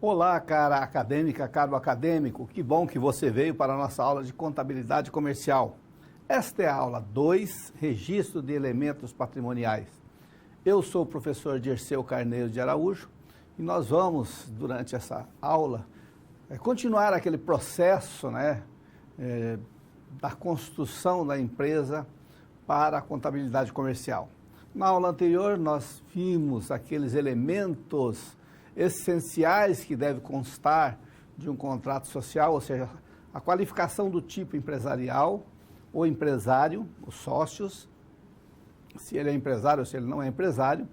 Olá, cara acadêmica, caro acadêmico, que bom que você veio para a nossa aula de contabilidade comercial. Esta é a aula 2, registro de elementos patrimoniais. Eu sou o professor Dirceu Carneiro de Araújo e nós vamos, durante essa aula, continuar aquele processo, da construção da empresa para a contabilidade comercial. Na aula anterior, nós vimos aqueles elementos essenciais que deve constar de um contrato social, ou seja, a qualificação do tipo empresarial, o empresário, os sócios, se ele é empresário ou se ele não é empresário,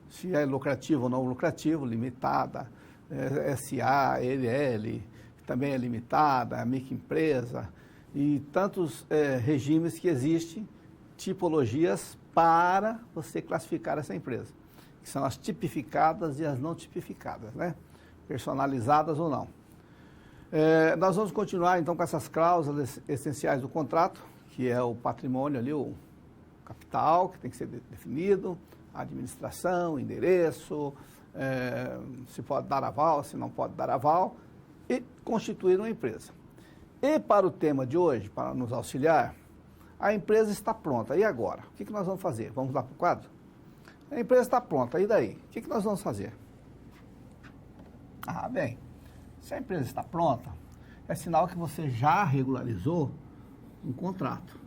se é lucrativo ou não lucrativo, limitada, SA, LL, também é limitada, microempresa, e tantos regimes que existem, tipologias para você classificar essa empresa, que são as tipificadas e as não tipificadas, personalizadas ou não. Nós vamos continuar então com essas cláusulas essenciais do contrato, que é o patrimônio ali, o capital, que tem que ser definido, a administração, endereço, se pode dar aval, se não pode dar aval, e constituir uma empresa. E para o tema de hoje, para nos auxiliar, a empresa está pronta. E agora? O que nós vamos fazer? Vamos lá para o quadro? A empresa está pronta, e daí? O que nós vamos fazer? Bem, se a empresa está pronta, é sinal que você já regularizou um contrato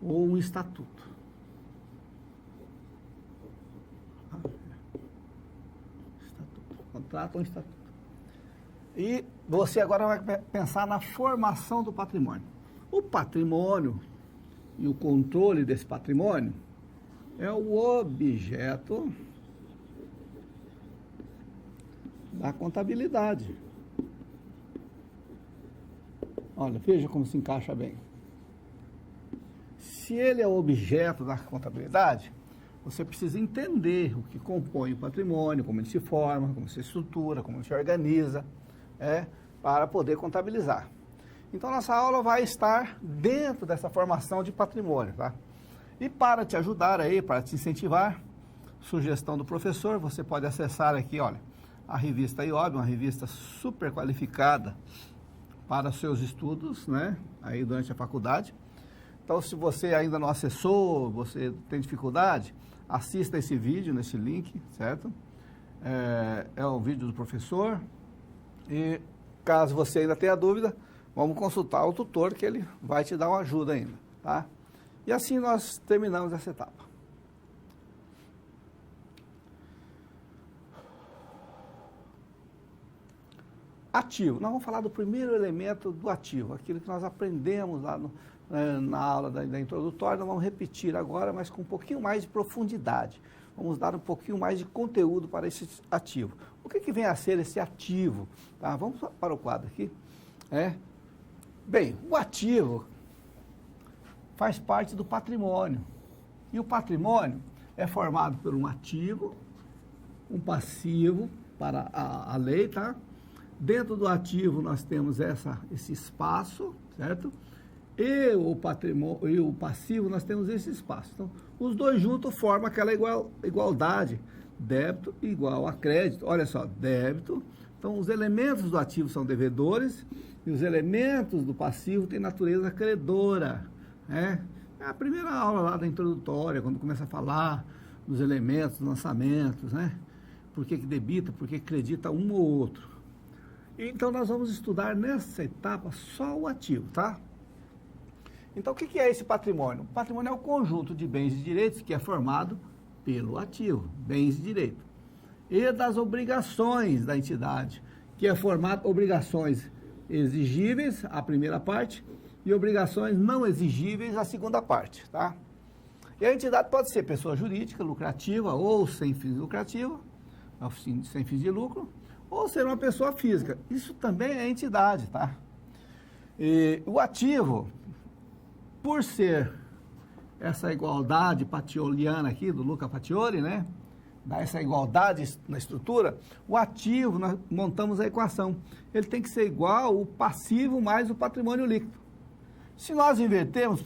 ou um estatuto. Contrato ou estatuto. E você agora vai pensar na formação do patrimônio. O patrimônio e o controle desse patrimônio é o objeto da contabilidade. Olha, veja como se encaixa bem. Se ele é o objeto da contabilidade, você precisa entender o que compõe o patrimônio, como ele se forma, como se estrutura, como ele se organiza, para poder contabilizar. Então, nossa aula vai estar dentro dessa formação de patrimônio, tá? E para te ajudar aí, para te incentivar, sugestão do professor, você pode acessar aqui, olha, a revista IOB, uma revista super qualificada para os seus estudos, aí durante a faculdade. Então, se você ainda não acessou, você tem dificuldade, assista esse vídeo nesse link, certo? É o vídeo do professor. E caso você ainda tenha dúvida, vamos consultar o tutor, que ele vai te dar uma ajuda ainda, tá? E assim nós terminamos essa etapa. Ativo. Nós vamos falar do primeiro elemento do ativo, aquilo que nós aprendemos lá na aula da introdutória. Nós vamos repetir agora, mas com um pouquinho mais de profundidade. Vamos dar um pouquinho mais de conteúdo para esse ativo. O que vem a ser esse ativo? Tá? Vamos para o quadro aqui. Bem, o ativo faz parte do patrimônio. E o patrimônio é formado por um ativo, um passivo para a lei, tá? Dentro do ativo nós temos esse espaço, certo? E o patrimônio e o passivo nós temos esse espaço. Então, os dois juntos formam aquela igualdade, débito igual a crédito. Olha só, débito. Então, os elementos do ativo são devedores e os elementos do passivo têm natureza credora. É a primeira aula lá da introdutória, quando começa a falar dos elementos, dos lançamentos, Por que debita, por que acredita um ou outro. Então, nós vamos estudar nessa etapa só o ativo, tá? Então, o que é esse patrimônio? O patrimônio é o conjunto de bens e direitos que é formado pelo ativo, bens e direitos. E das obrigações da entidade, que é formado obrigações exigíveis, a primeira parte, e obrigações não exigíveis, a segunda parte, tá? E a entidade pode ser pessoa jurídica, lucrativa ou sem fins lucrativos, sem fins de lucro, ou ser uma pessoa física. Isso também é entidade, tá? E o ativo, por ser essa igualdade patioliana aqui, do Luca Pacioli, dá essa igualdade na estrutura, o ativo, nós montamos a equação. Ele tem que ser igual o passivo mais o patrimônio líquido. Se nós invertermos,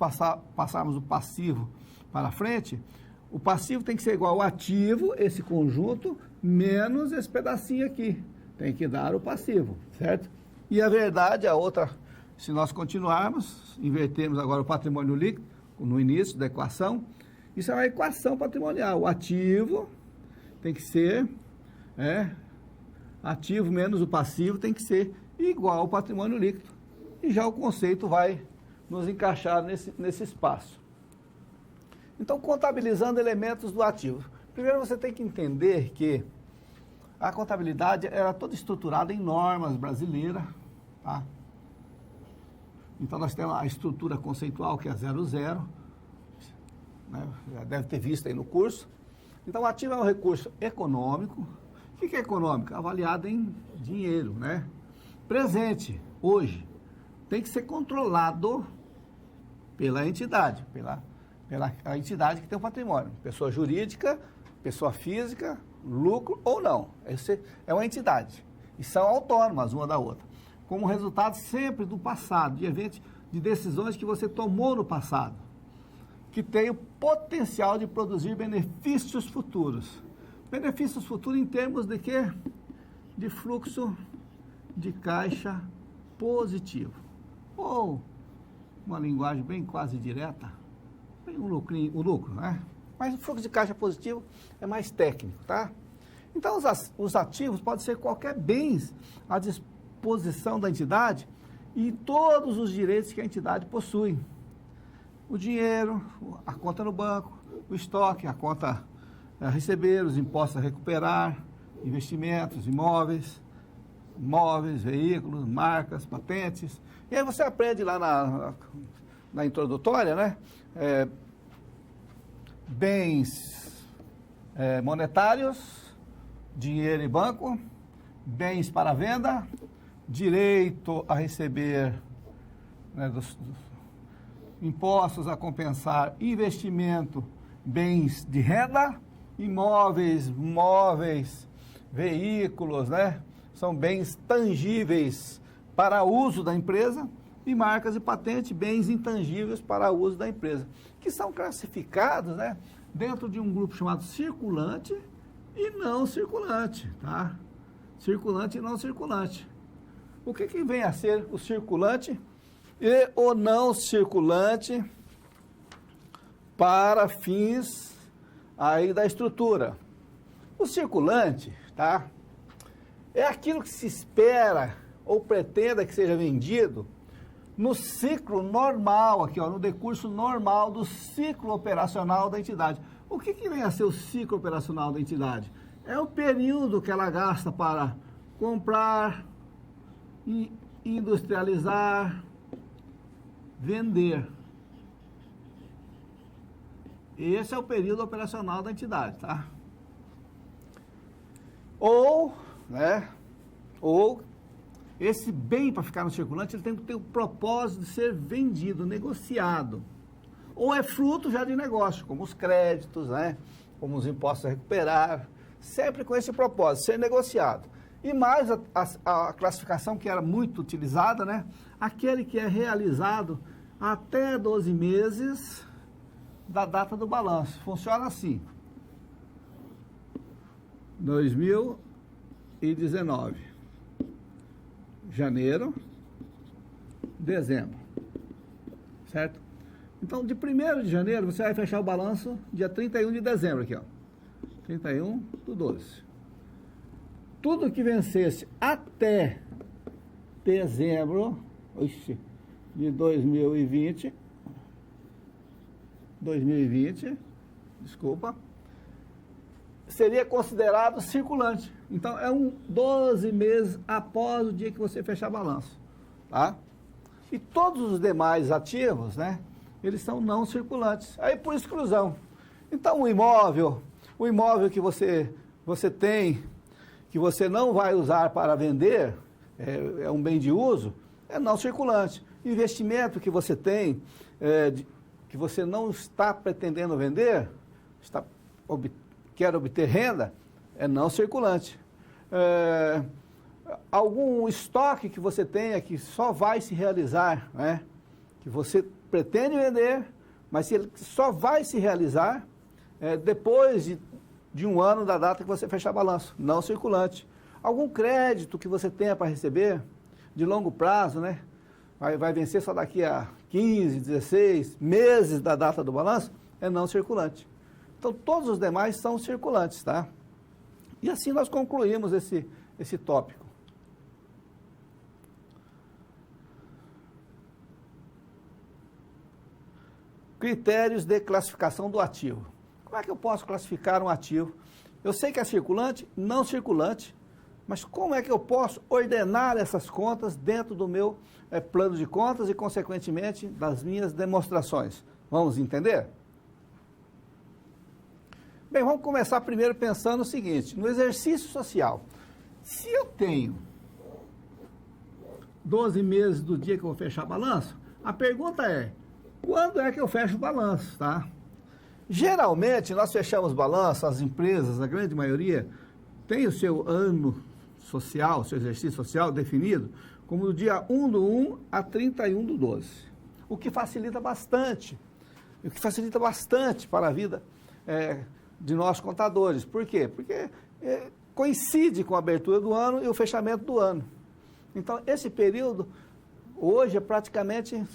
passarmos o passivo para frente, O passivo tem que ser igual ao ativo, esse conjunto, menos esse pedacinho aqui. Tem que dar o passivo, certo? E a verdade, a outra, se nós continuarmos, invertermos agora o patrimônio líquido, no início da equação, isso é uma equação patrimonial. O ativo tem que ser, ativo menos o passivo tem que ser igual ao patrimônio líquido. E já o conceito vai nos encaixar nesse espaço. Então, contabilizando elementos do ativo. Primeiro você tem que entender que a contabilidade era toda estruturada em normas brasileiras, tá? Então, nós temos a estrutura conceitual, que é 00, né? Já deve ter visto aí no curso. Então, o ativo é um recurso econômico. O que é econômico? Avaliado em dinheiro, né? Presente, hoje, tem que ser controlado pela entidade, pela entidade que tem o patrimônio. Pessoa jurídica, pessoa física, lucro ou não. Esse é uma entidade. E são autônomas uma da outra. Como resultado sempre do passado, de eventos, de decisões que você tomou no passado, que tem o potencial de produzir benefícios futuros. Benefícios futuros em termos de quê? De fluxo de caixa positivo. Ou, uma linguagem bem quase direta, o lucro, né? Mas o fluxo de caixa positivo é mais técnico, tá? Então, os ativos podem ser qualquer bens à disposição da entidade e todos os direitos que a entidade possui. O dinheiro, a conta no banco, o estoque, a conta a receber, os impostos a recuperar, investimentos, imóveis, veículos, marcas, patentes. E aí você aprende lá na introdutória, né? Bens monetários, dinheiro e banco, bens para venda, direito a receber, né, dos impostos a compensar, investimento, bens de renda, imóveis, móveis, veículos, né? São bens tangíveis para uso da empresa, e marcas e patentes, bens intangíveis para uso da empresa, que são classificados, né, dentro de um grupo chamado circulante e não circulante, tá? Circulante e não circulante. O que vem a ser o circulante e o não circulante para fins aí da estrutura? O circulante, tá? É aquilo que se espera ou pretenda que seja vendido no ciclo normal, aqui, ó, no decurso normal do ciclo operacional da entidade. O que vem a ser o ciclo operacional da entidade? É o período que ela gasta para comprar, industrializar, vender. Esse é o período operacional da entidade, tá? Ou esse bem, para ficar no circulante, ele tem que ter o propósito de ser vendido, negociado. Ou é fruto já de negócio, como os créditos, né? Como os impostos a recuperar, sempre com esse propósito, ser negociado. E mais a classificação que era muito utilizada, né? Aquele que é realizado até 12 meses da data do balanço. Funciona assim. 2019. Janeiro, dezembro, certo? Então, de 1º de janeiro, você vai fechar o balanço dia 31 de dezembro, aqui, ó. 31/12. Tudo que vencesse até dezembro de 2020, seria considerado circulante. Então, é 12 meses após o dia que você fechar balanço, tá? E todos os demais ativos, né, eles são não circulantes. Aí, por exclusão. Então, o imóvel que você tem, que você não vai usar para vender, é um bem de uso, é não circulante. Investimento que você tem, que você não está pretendendo vender, quer obter renda, é não circulante. Algum estoque que você tenha que só vai se realizar, né? Que você pretende vender, mas ele só vai se realizar depois de um ano da data que você fechar balanço, não circulante. Algum crédito que você tenha para receber, de longo prazo, né? Vai vencer só daqui a 15, 16 meses da data do balanço, é não circulante. Então, todos os demais são circulantes, tá? E assim nós concluímos esse tópico. Critérios de classificação do ativo. Como é que eu posso classificar um ativo? Eu sei que é circulante, não circulante, mas como é que eu posso ordenar essas contas dentro do meu plano de contas e, consequentemente, das minhas demonstrações? Vamos entender? Bem, vamos começar primeiro pensando o seguinte, no exercício social. Se eu tenho 12 meses do dia que eu vou fechar balanço, a pergunta é, quando é que eu fecho o balanço, tá? Geralmente, nós fechamos balanço, as empresas, a grande maioria, tem o seu ano social, seu exercício social definido como do dia 1/1 a 31/12. O que facilita bastante. Para a vida de nós contadores. Por quê? Porque coincide com a abertura do ano e o fechamento do ano. Então, esse período, hoje, é praticamente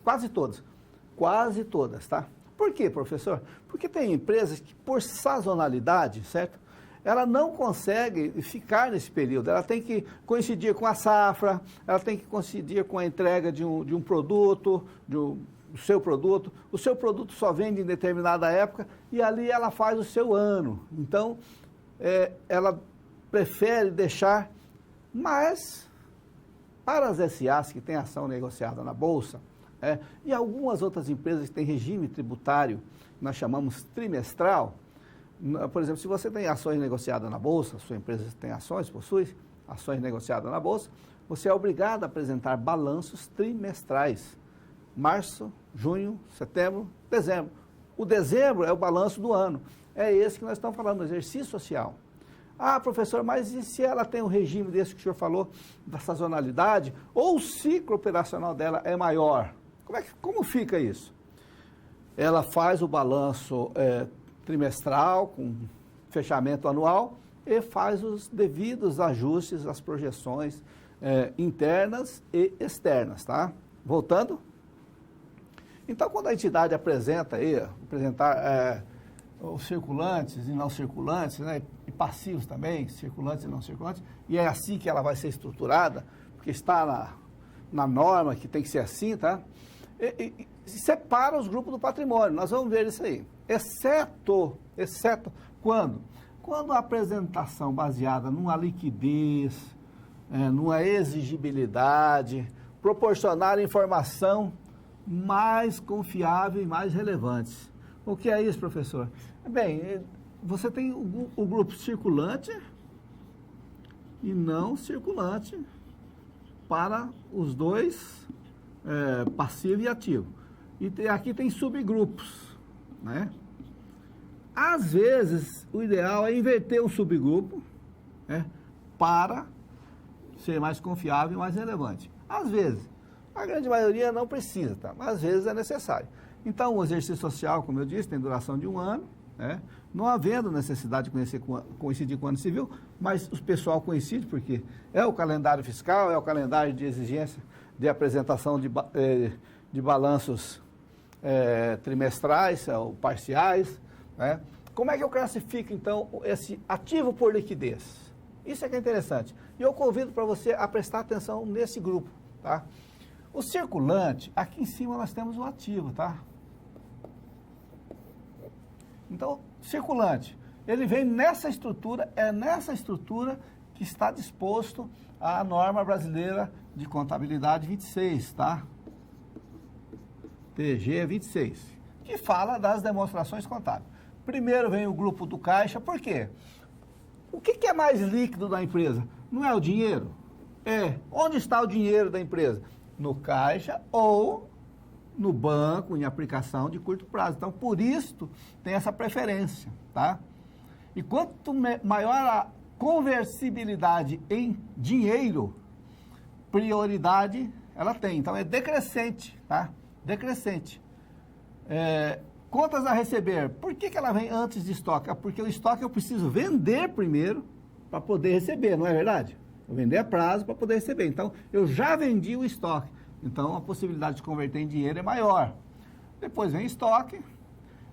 quase todas, tá? Por quê, professor? Porque tem empresas que, por sazonalidade, certo? Ela não consegue ficar nesse período, ela tem que coincidir com a safra, ela tem que coincidir com a entrega de um produto, do seu produto. O seu produto só vende em determinada época e ali ela faz o seu ano. Então, ela prefere deixar, mas para as SAs que têm ação negociada na Bolsa, e algumas outras empresas que têm regime tributário, nós chamamos trimestral. Por exemplo, se você tem ações negociadas na Bolsa, sua empresa tem ações, possui ações negociadas na Bolsa, você é obrigado a apresentar balanços trimestrais. Março, junho, setembro, dezembro. O dezembro é o balanço do ano. É esse que nós estamos falando, exercício social. Ah, professor, mas e se ela tem um regime desse que o senhor falou, da sazonalidade, ou o ciclo operacional dela é maior? Como fica isso? Ela faz o balanço trimestral, com fechamento anual, e faz os devidos ajustes às projeções internas e externas, tá? Voltando. Então, quando a entidade apresentar os circulantes e não circulantes, né, e passivos também, circulantes e não circulantes, e é assim que ela vai ser estruturada, porque está na norma que tem que ser assim, tá? E separa os grupos do patrimônio, nós vamos ver isso aí. Exceto quando? Quando a apresentação baseada numa liquidez, numa exigibilidade, proporcionar informação mais confiável e mais relevante. O que é isso, professor? Bem, você tem o grupo circulante e não circulante para os dois, passivo e ativo. E aqui tem subgrupos, né? Às vezes, o ideal é inverter o subgrupo, né, para ser mais confiável e mais relevante. Às vezes, a grande maioria não precisa, tá? Mas às vezes é necessário. Então, o exercício social, como eu disse, tem duração de 1 ano, né? Não havendo necessidade de coincidir com o ano civil, mas o pessoal coincide porque é o calendário fiscal, é o calendário de exigência de apresentação de balanços trimestrais ou parciais, né? Como é que eu classifico, então, esse ativo por liquidez? Isso é que é interessante. E eu convido para você a prestar atenção nesse grupo, tá? O circulante, aqui em cima nós temos o ativo, tá? Então, circulante, ele vem nessa estrutura, é nessa estrutura que está disposto a norma brasileira de contabilidade 26, tá? TG 26, que fala das demonstrações contábeis. Primeiro vem o grupo do caixa, por quê? O que é mais líquido da empresa? Não é o dinheiro? Onde está o dinheiro da empresa? No caixa ou no banco, em aplicação de curto prazo. Então, por isso, tem essa preferência, tá? E quanto maior a conversibilidade em dinheiro, prioridade ela tem. Então, é decrescente, tá? Decrescente. Contas a receber. Por que ela vem antes de estoque? Porque o estoque eu preciso vender primeiro para poder receber, não é verdade? Eu vender a prazo para poder receber. Então, eu já vendi o estoque. Então, a possibilidade de converter em dinheiro é maior. Depois vem estoque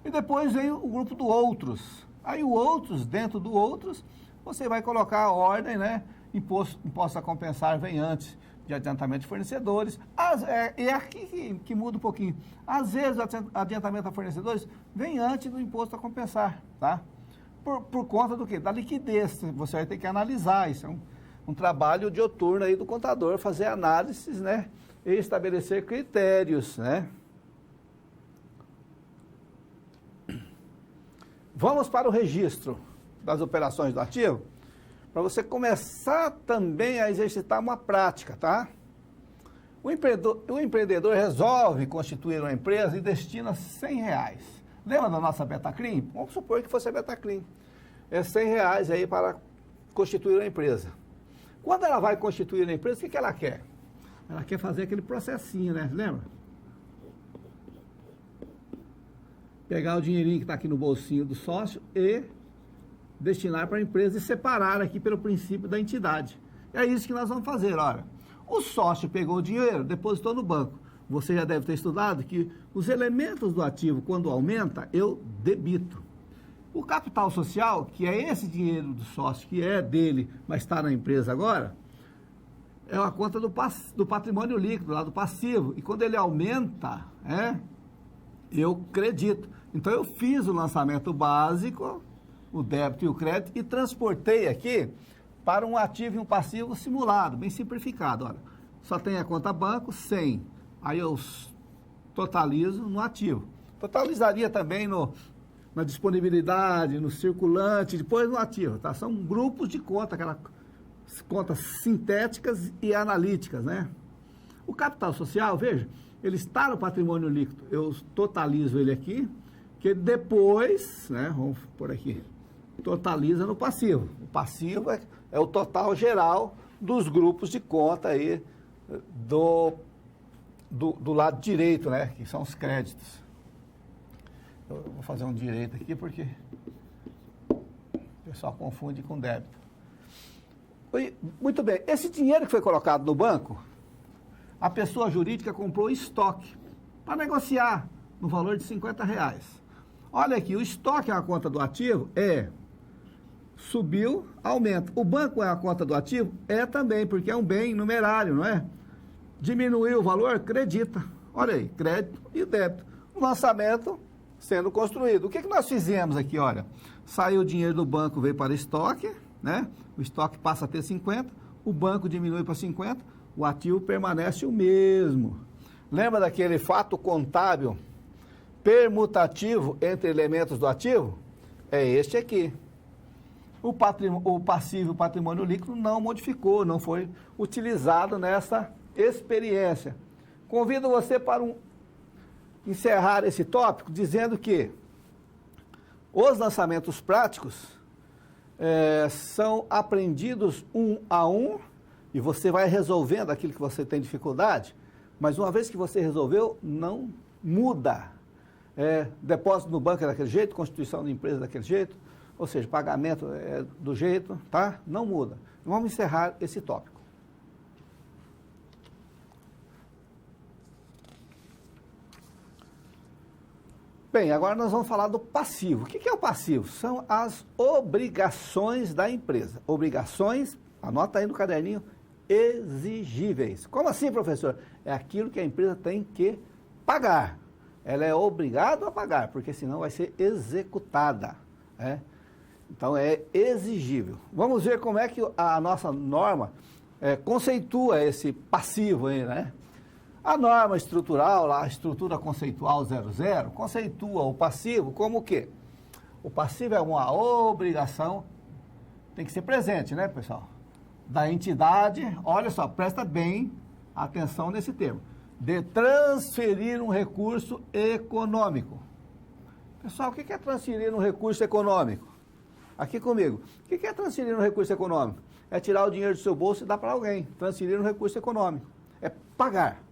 e depois vem o grupo do outros. Aí o outros, dentro do outros, você vai colocar a ordem, né? Imposto a compensar vem antes de adiantamento de fornecedores. É aqui que muda um pouquinho. Às vezes, o adiantamento a fornecedores vem antes do imposto a compensar, tá? Por conta do quê? Da liquidez. Você vai ter que analisar. Isso é um trabalho dioturno aí do contador, fazer análises, né? E estabelecer critérios, né? Vamos para o registro das operações do ativo, para você começar também a exercitar uma prática, tá? O empreendedor resolve constituir uma empresa e destina R$100. Lembra da nossa Betaclim? Vamos supor que fosse a Betaclim. É R$100 aí para constituir uma empresa. Quando ela vai constituir a empresa, o que ela quer? Ela quer fazer aquele processinho, né? Lembra? Pegar o dinheirinho que está aqui no bolsinho do sócio e destinar para a empresa e separar aqui pelo princípio da entidade. É isso que nós vamos fazer, olha. O sócio pegou o dinheiro, depositou no banco. Você já deve ter estudado que os elementos do ativo, quando aumenta, eu debito. O capital social, que é esse dinheiro do sócio, que é dele, mas está na empresa agora, é uma conta do patrimônio líquido, lá do passivo. E quando ele aumenta, eu credito. Então, eu fiz o lançamento básico, o débito e o crédito, e transportei aqui para um ativo e um passivo simulado, bem simplificado. Olha, só tem a conta banco, 100. Aí eu totalizo no ativo. Totalizaria também na disponibilidade, no circulante, depois no ativo, tá? São grupos de conta, aquelas contas sintéticas e analíticas, né? O capital social, veja, ele está no patrimônio líquido. Eu totalizo ele aqui, que depois, né, vamos por aqui, totaliza no passivo. O passivo é o total geral dos grupos de conta aí do lado direito, né, que são os créditos. Eu vou fazer um direito aqui porque o pessoal confunde com débito. Muito bem, esse dinheiro que foi colocado no banco, a pessoa jurídica comprou estoque para negociar no valor de R$50. Olha aqui, o estoque é uma conta do ativo? Subiu, aumenta. O banco é a conta do ativo? É também, porque é um bem numerário, não é? Diminuiu o valor? Acredita. Olha aí, crédito e débito. O lançamento sendo construído. O que nós fizemos aqui, olha? Saiu o dinheiro do banco, veio para estoque, né? O estoque passa a ter 50, o banco diminui para 50, o ativo permanece o mesmo. Lembra daquele fato contábil permutativo entre elementos do ativo? É este aqui. O passivo e o patrimônio líquido não modificou, não foi utilizado nessa experiência. Convido você para encerrar esse tópico dizendo que os lançamentos práticos são aprendidos um a um e você vai resolvendo aquilo que você tem dificuldade, mas uma vez que você resolveu, não muda. Depósito no banco é daquele jeito, constituição da empresa é daquele jeito, ou seja, pagamento é do jeito, tá? Não muda. Vamos encerrar esse tópico. Bem, agora nós vamos falar do passivo. O que é o passivo? São as obrigações da empresa. Obrigações, anota aí no caderninho, exigíveis. Como assim, professor? É aquilo que a empresa tem que pagar. Ela é obrigada a pagar, porque senão vai ser executada. Então, é exigível. Vamos ver como é que a nossa norma conceitua esse passivo aí, né? A norma estrutural, a estrutura conceitual 00, conceitua o passivo como o quê? O passivo é uma obrigação, tem que ser presente, né, pessoal? Da entidade, olha só, presta bem atenção nesse termo, de transferir um recurso econômico. Pessoal, o que é transferir um recurso econômico? Aqui comigo. O que é transferir um recurso econômico? É tirar o dinheiro do seu bolso e dar para alguém. Transferir um recurso econômico. É pagar.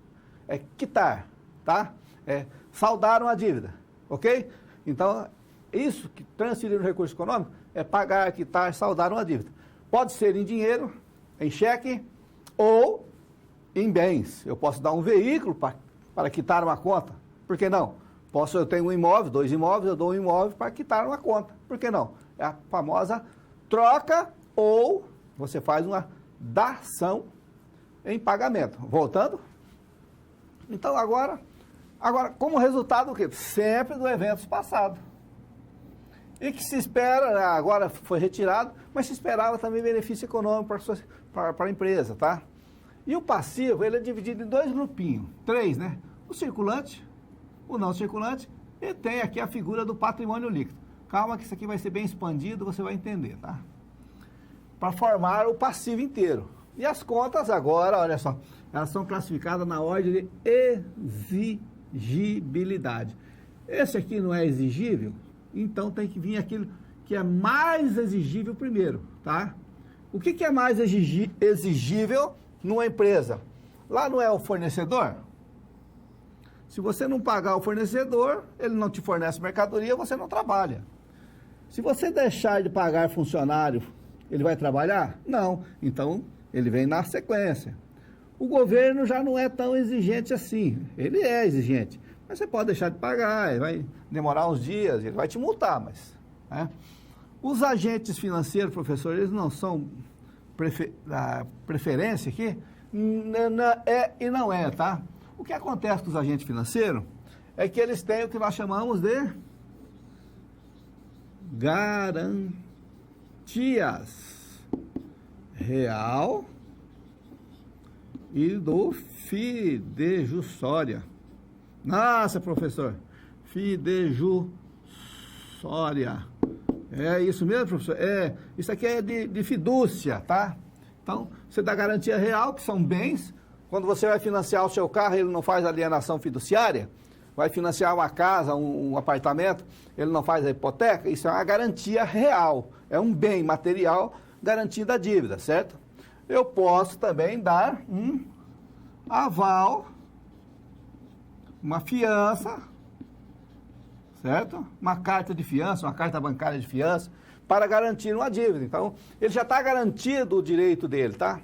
É quitar, tá? É saldar uma dívida. ok? Então, isso que transferir o recurso econômico é pagar, quitar, saldar uma dívida. Pode ser em dinheiro, em cheque ou em bens. Eu posso dar um veículo para quitar uma conta. Por que não? Eu tenho um imóvel, 2 imóveis, eu dou um imóvel para quitar uma conta. Por que não? É a famosa troca ou você faz uma dação em pagamento. Voltando? Então, agora como resultado do quê? Sempre do evento passado. E que se espera, agora foi retirado, mas se esperava também benefício econômico para a empresa, tá? E o passivo, ele é dividido em 2 grupinhos, 3, né? O circulante, o não circulante, e tem aqui a figura do patrimônio líquido. Calma que isso aqui vai ser bem expandido, você vai entender, tá? Para formar o passivo inteiro. E as contas agora, olha só, elas são classificadas na ordem de exigibilidade. Esse aqui não é exigível, então tem que vir aquilo que é mais exigível primeiro, tá? O que é mais exigível numa empresa? Lá não é o fornecedor? Se você não pagar o fornecedor, ele não te fornece mercadoria, você não trabalha. Se você deixar de pagar funcionário, ele vai trabalhar? Não. Então, ele vem na sequência. O governo já não é tão exigente assim. Ele é exigente. Mas você pode deixar de pagar, ele vai demorar uns dias, ele vai te multar, mas... Né? Os agentes financeiros, professor, eles não são preferência aqui? É e não é, tá? O que acontece com os agentes financeiros é que eles têm o que nós chamamos de garantias real e do fidejussória. Nossa, professor, fidejussória. É isso mesmo, professor? Isso aqui é de fidúcia, tá? Então, você dá garantia real, que são bens. Quando você vai financiar o seu carro, ele não faz alienação fiduciária. Vai financiar uma casa, um apartamento, ele não faz a hipoteca. Isso é uma garantia real. É um bem material garantindo a dívida, certo? Eu posso também dar um aval, uma fiança, certo? Uma carta de fiança, uma carta bancária de fiança, para garantir uma dívida. Então, ele já está garantido o direito dele, tá?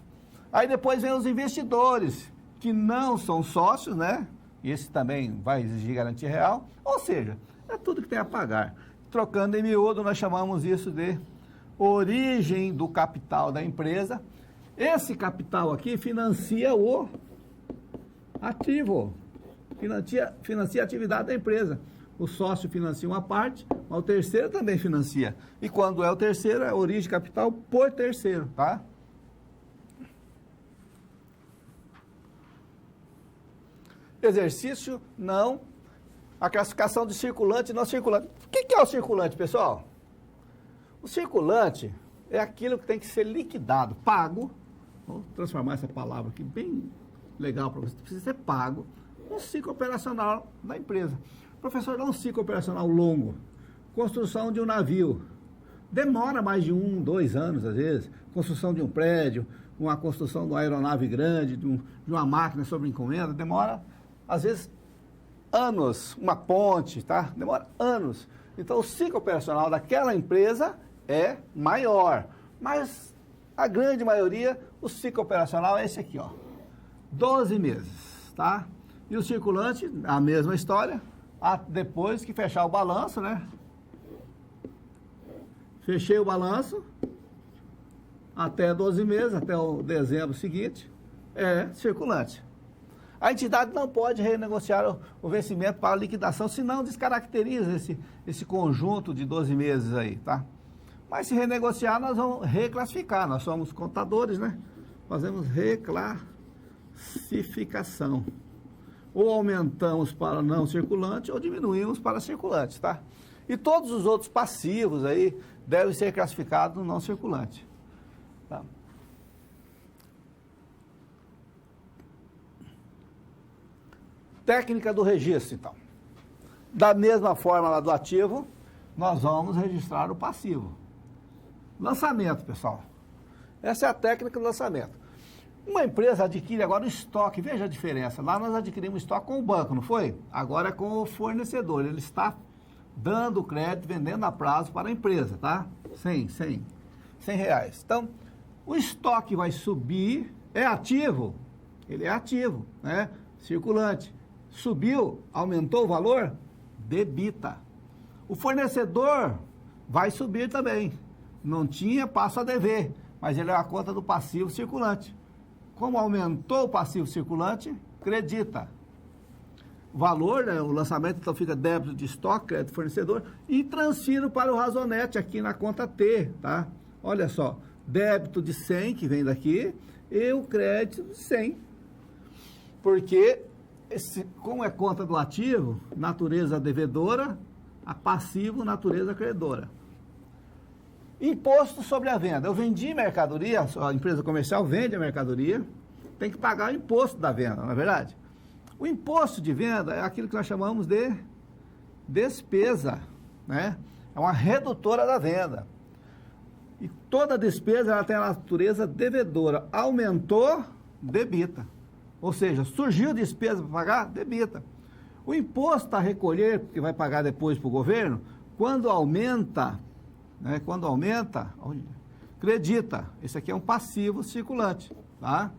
Aí depois vem os investidores, que não são sócios, né? E esse também vai exigir garantia real. Ou seja, é tudo que tem a pagar. Trocando em miúdo, nós chamamos isso de origem do capital da empresa. Esse capital aqui financia o ativo, financia a atividade da empresa. O sócio financia uma parte, mas o terceiro também financia. E quando é o terceiro, é origem capital por terceiro, tá? Exercício, não. A classificação de circulante e não circulante. O que é o circulante, pessoal? O circulante é aquilo que tem que ser liquidado, pago. Vou transformar essa palavra aqui bem legal para você. Precisa ser pago no ciclo operacional da empresa. Professor, dá um ciclo operacional longo. Construção de um navio. Demora mais de 1, 2 anos, às vezes. Construção de um prédio, uma construção de uma aeronave grande, de uma máquina sob encomenda. Demora, às vezes, anos. Uma ponte, tá? Demora anos. Então, o ciclo operacional daquela empresa é maior. Mas, a grande maioria, o ciclo operacional é esse aqui, ó. 12 meses, tá? E o circulante, a mesma história. Depois que fechar o balanço, né? Fechei o balanço, até 12 meses, até o dezembro seguinte, é circulante. A entidade não pode renegociar o vencimento para a liquidação, senão descaracteriza esse conjunto de 12 meses aí, tá? Mas se renegociar, nós vamos reclassificar, nós somos contadores, né? Fazemos reclassificação. Ou aumentamos para não circulante ou diminuímos para circulante, tá? E todos os outros passivos aí devem ser classificados no não circulante, tá? Técnica do registro, então. Da mesma forma lá do ativo, nós vamos registrar o passivo. Lançamento, pessoal. Essa é a técnica do lançamento. Uma empresa adquire agora o estoque, veja a diferença. Lá nós adquirimos estoque com o banco, não foi? Agora é com o fornecedor, ele está dando crédito, vendendo a prazo para a empresa, tá? 100 reais. Então, o estoque vai subir, é ativo, ele é ativo, né? Circulante. Subiu, aumentou o valor, debita. O fornecedor vai subir também. Não tinha, passa a dever, mas ele é a conta do passivo circulante. Como aumentou o passivo circulante, credita. O valor, né, o lançamento, então fica débito de estoque, crédito fornecedor, e transfiro para o Razonete aqui na conta T, tá? Olha só, débito de 100, que vem daqui, e o crédito de 100. Porque, como é conta do ativo, natureza devedora, a passivo, natureza credora. Imposto sobre a venda. Eu vendi mercadoria, a empresa comercial vende a mercadoria, tem que pagar o imposto da venda, não é verdade? O imposto de venda é aquilo que nós chamamos de despesa, né? É uma redutora da venda. E toda despesa ela tem a natureza devedora. Aumentou, debita. Ou seja, surgiu despesa para pagar, debita. O imposto a recolher, que vai pagar depois para o governo, quando aumenta, né? Quando aumenta, credita. Esse aqui é um passivo circulante, tá?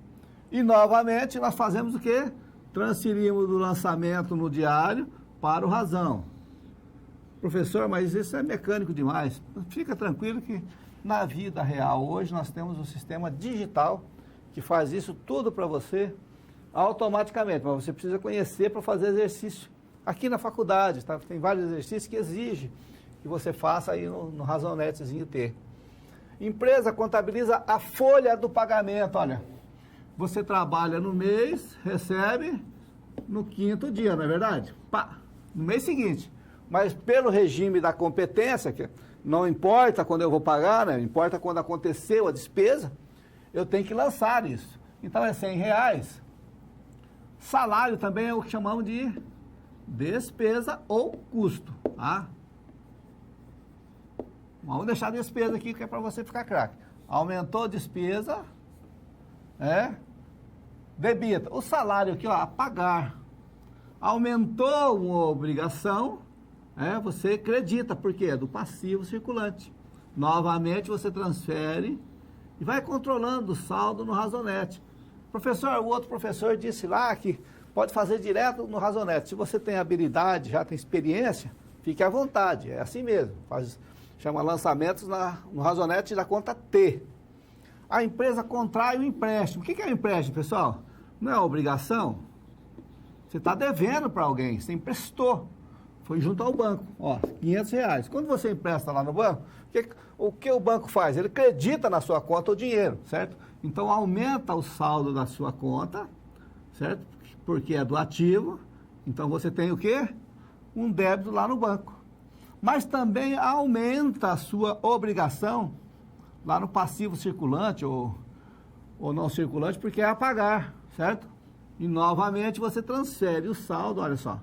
E novamente nós fazemos o quê? Transferimos do lançamento no diário para o Razão. Professor, mas isso é mecânico demais. Fica tranquilo que na vida real hoje nós temos um sistema digital que faz isso tudo para você automaticamente, mas você precisa conhecer para fazer exercício aqui na faculdade, tá? Tem vários exercícios que exigem que você faça aí no Razonetezinho T. Empresa contabiliza a folha do pagamento, olha. Você trabalha no mês, recebe no 5º dia, não é verdade? Pá, no mês seguinte. Mas pelo regime da competência, que não importa quando eu vou pagar, né? Importa quando aconteceu a despesa, eu tenho que lançar isso. Então é 100 reais. Salário também é o que chamamos de despesa ou custo, tá? Vamos deixar a despesa aqui, que é para você ficar craque. Aumentou a despesa, debita. O salário aqui, ó, a pagar. Aumentou uma obrigação, você credita, porque é do passivo circulante. Novamente você transfere e vai controlando o saldo no Razonete. Professor, o outro professor disse lá que pode fazer direto no Razonete. Se você tem habilidade, já tem experiência, fique à vontade. É assim mesmo. Chama lançamentos no Razonete da conta T. A empresa contrai o empréstimo. O que é um empréstimo, pessoal? Não é obrigação? Você está devendo para alguém, você emprestou. Foi junto ao banco, ó, 500 reais. Quando você empresta lá no banco, o que o banco faz? Ele acredita na sua conta o dinheiro, certo? Então, aumenta o saldo da sua conta, certo? Porque é do ativo. Então, você tem o quê? Um débito lá no banco. Mas também aumenta a sua obrigação lá no passivo circulante ou não circulante, porque é a pagar, certo? E novamente você transfere o saldo, olha só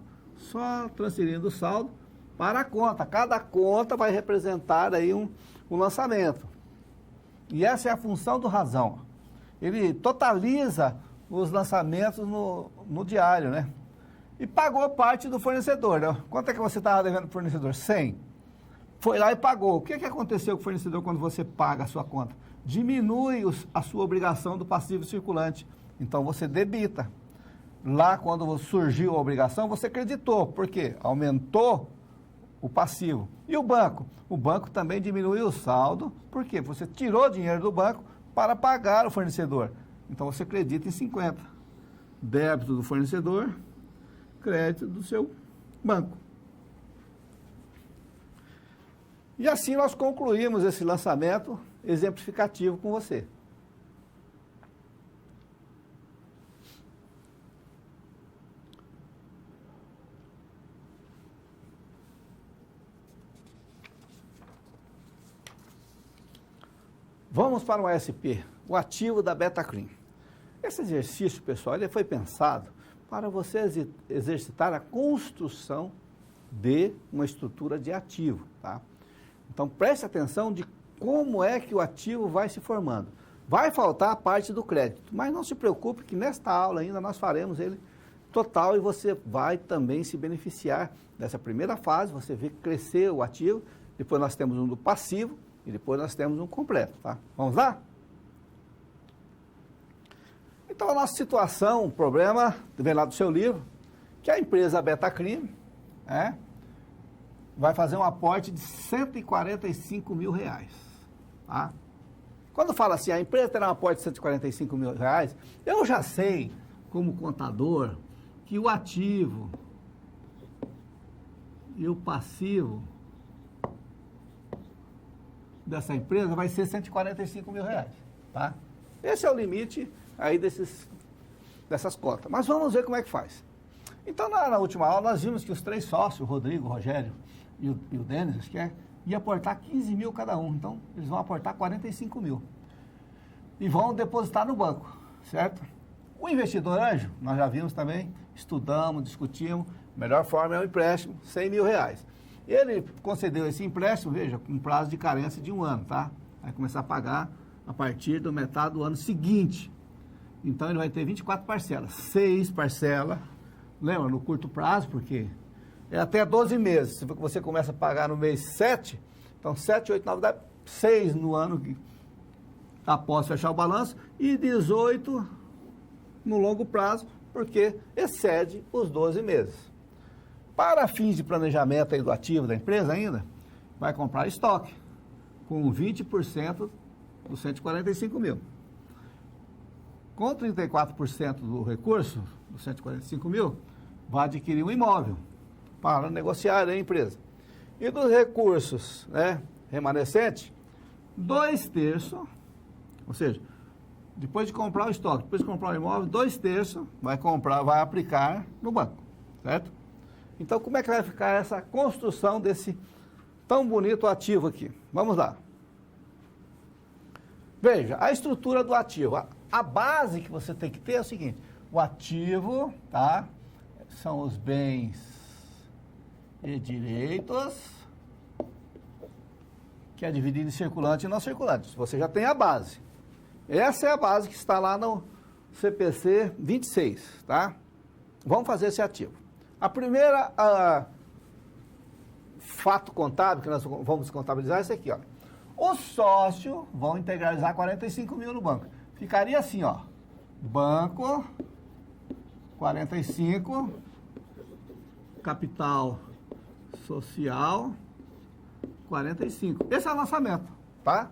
transferindo o saldo para a conta. Cada conta vai representar aí um lançamento. E essa é a função do Razão. Ele totaliza os lançamentos no diário, né? E pagou parte do fornecedor, né? Quanto é que você estava devendo para o fornecedor? 100. Foi lá e pagou. O que aconteceu com o fornecedor quando você paga a sua conta? Diminui a sua obrigação do passivo circulante. Então, você debita. Lá, quando surgiu a obrigação, você creditou. Por quê? Aumentou o passivo. E o banco? O banco também diminuiu o saldo. Por quê? Você tirou dinheiro do banco para pagar o fornecedor. Então, você acredita em 50. Débito do fornecedor, crédito do seu banco. E assim nós concluímos esse lançamento exemplificativo com você. Vamos para o ASP, o ativo da Betacrim. Esse exercício, pessoal, ele foi pensado para você exercitar a construção de uma estrutura de ativo, tá? Então, preste atenção de como é que o ativo vai se formando. Vai faltar a parte do crédito, mas não se preocupe que nesta aula ainda nós faremos ele total e você vai também se beneficiar dessa primeira fase, você vê crescer o ativo, depois nós temos um do passivo e depois nós temos um completo, tá? Vamos lá? Então a nossa situação, o problema, vem lá do seu livro, que a empresa Betacrim, vai fazer um aporte de R$145 mil, tá? Quando fala assim, a empresa terá um aporte de R$145 mil, eu já sei, como contador, que o ativo e o passivo dessa empresa vai ser R$145 mil, tá? Esse é o limite aí dessas cotas. Mas vamos ver como é que faz. Então, na última aula, nós vimos que os 3 sócios, o Rodrigo, o Rogério e o Denis, acho que ia aportar 15 mil cada um. Então, eles vão aportar 45 mil. E vão depositar no banco, certo? O investidor anjo, nós já vimos também, estudamos, discutimos, a melhor forma é o empréstimo, R$100 mil. Ele concedeu esse empréstimo, veja, com prazo de carência de 1 ano, tá? Vai começar a pagar a partir da metade do ano seguinte. Então, ele vai ter 24 parcelas, 6 parcelas, lembra, no curto prazo, porque é até 12 meses. Se você começa a pagar no mês 7, então 7, 8, 9, 10, 6 no ano após fechar o balanço e 18 no longo prazo, porque excede os 12 meses. Para fins de planejamento aí do ativo da empresa ainda, vai comprar estoque com 20% dos 145 mil. Com 34% do recurso, dos 145 mil, vai adquirir um imóvel para negociar a empresa. E dos recursos, remanescentes, 2/3, ou seja, depois de comprar o estoque, depois de comprar o imóvel, 2/3 vai aplicar no banco, certo? Então, como é que vai ficar essa construção desse tão bonito ativo aqui? Vamos lá. Veja, a estrutura do ativo. A base que você tem que ter é o seguinte: o ativo, tá? São os bens e direitos, que é dividido em circulante e não circulante. Você já tem a base. Essa é a base que está lá no CPC 26, tá? Vamos fazer esse ativo. A primeira fato contábil que nós vamos contabilizar é esse aqui, ó. Os sócios vão integralizar 45 mil no banco. Ficaria assim, ó. Banco, 45, capital social, 45. Esse é o lançamento, tá?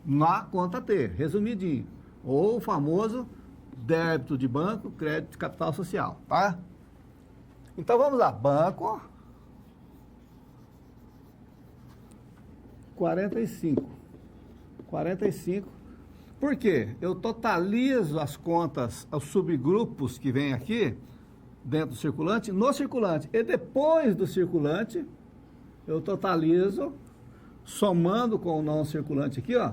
Na conta T, resumidinho. Ou o famoso débito de banco, crédito de capital social, tá? Então vamos lá, banco, 45. Por quê? Eu totalizo as contas, os subgrupos que vem aqui, dentro do circulante, no circulante. E depois do circulante, eu totalizo, somando com o não circulante aqui, ó,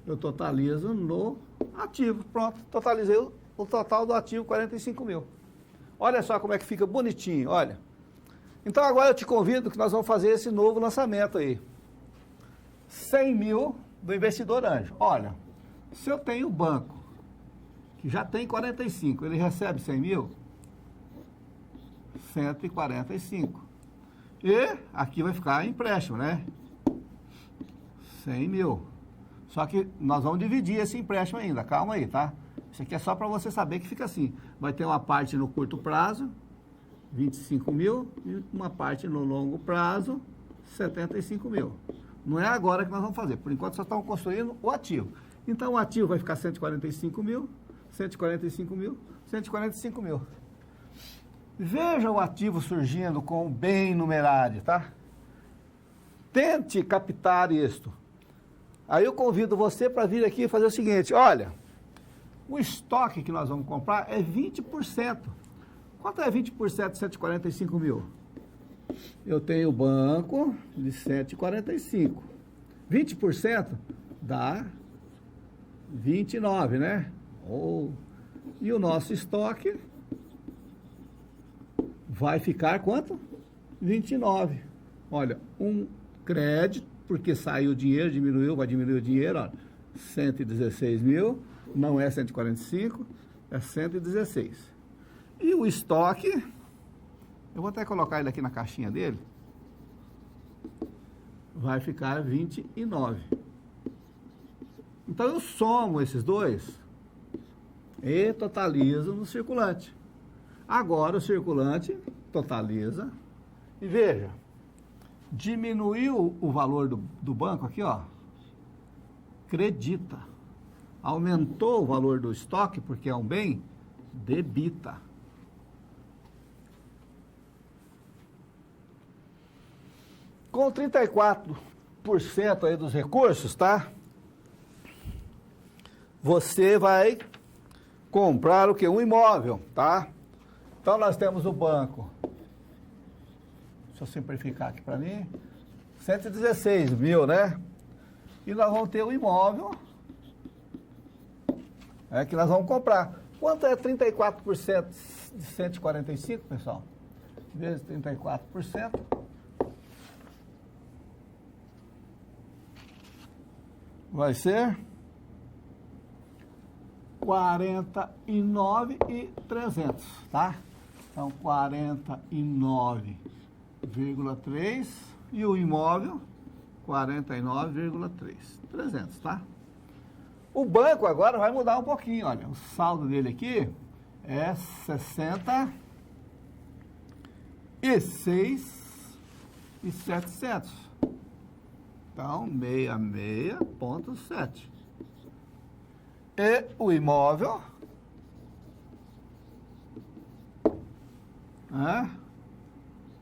eu totalizo no ativo. Pronto, totalizei o total do ativo, 45 mil. Olha só como é que fica bonitinho, olha. Então agora eu te convido que nós vamos fazer esse novo lançamento aí. 100 mil do investidor anjo. Olha, se eu tenho o banco, que já tem 45, ele recebe 100 mil, 145. E aqui vai ficar empréstimo, né? 100 mil. Só que nós vamos dividir esse empréstimo ainda, calma aí, tá? Isso aqui é só para você saber que fica assim. Vai ter uma parte no curto prazo, 25 mil, e uma parte no longo prazo, 75 mil. Não é agora que nós vamos fazer. Por enquanto, só estamos construindo o ativo. Então, o ativo vai ficar 145 mil, 145 mil, 145 mil. Veja o ativo surgindo com bem numerário, tá? Tente captar isto. Aí eu convido você para vir aqui e fazer o seguinte, olha, o estoque que nós vamos comprar é 20%. Quanto é 20% de 145 mil? Eu tenho banco de 145. 20% dá 29, né? E o nosso estoque vai ficar quanto? 29. Olha, um crédito, porque saiu o dinheiro, diminuiu, vai diminuir o dinheiro, ó, 116 mil, não é 145, é 116. E o estoque, eu vou até colocar ele aqui na caixinha dele, vai ficar 29. Então eu somo esses dois e totalizo no circulante. Agora o circulante totaliza e veja, diminuiu o valor do banco aqui, ó, credita. Aumentou o valor do estoque, porque é um bem, debita. Com 34% aí dos recursos, tá? Você vai comprar o quê? Um imóvel, tá? Então nós temos o banco. Deixa eu simplificar aqui para mim. 116 mil, né? E nós vamos ter o imóvel que nós vamos comprar. Quanto é 34% de 145, pessoal? Vezes 34%. Vai ser 49.300, tá? Então, 49,3 e o imóvel 49,300, tá? O banco agora vai mudar um pouquinho, olha, o saldo dele aqui é 66.700. Então, 66,7. E o imóvel é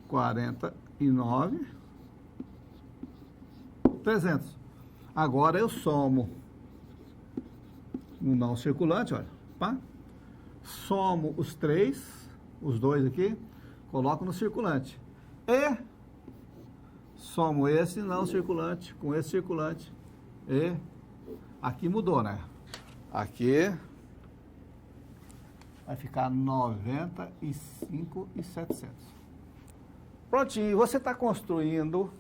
49.300. Agora eu somo no não circulante, olha, pá. Somo os dois aqui, coloco no circulante. E somo esse não circulante com esse circulante. E aqui mudou, né? Aqui vai ficar 95.700. Prontinho, você está construindo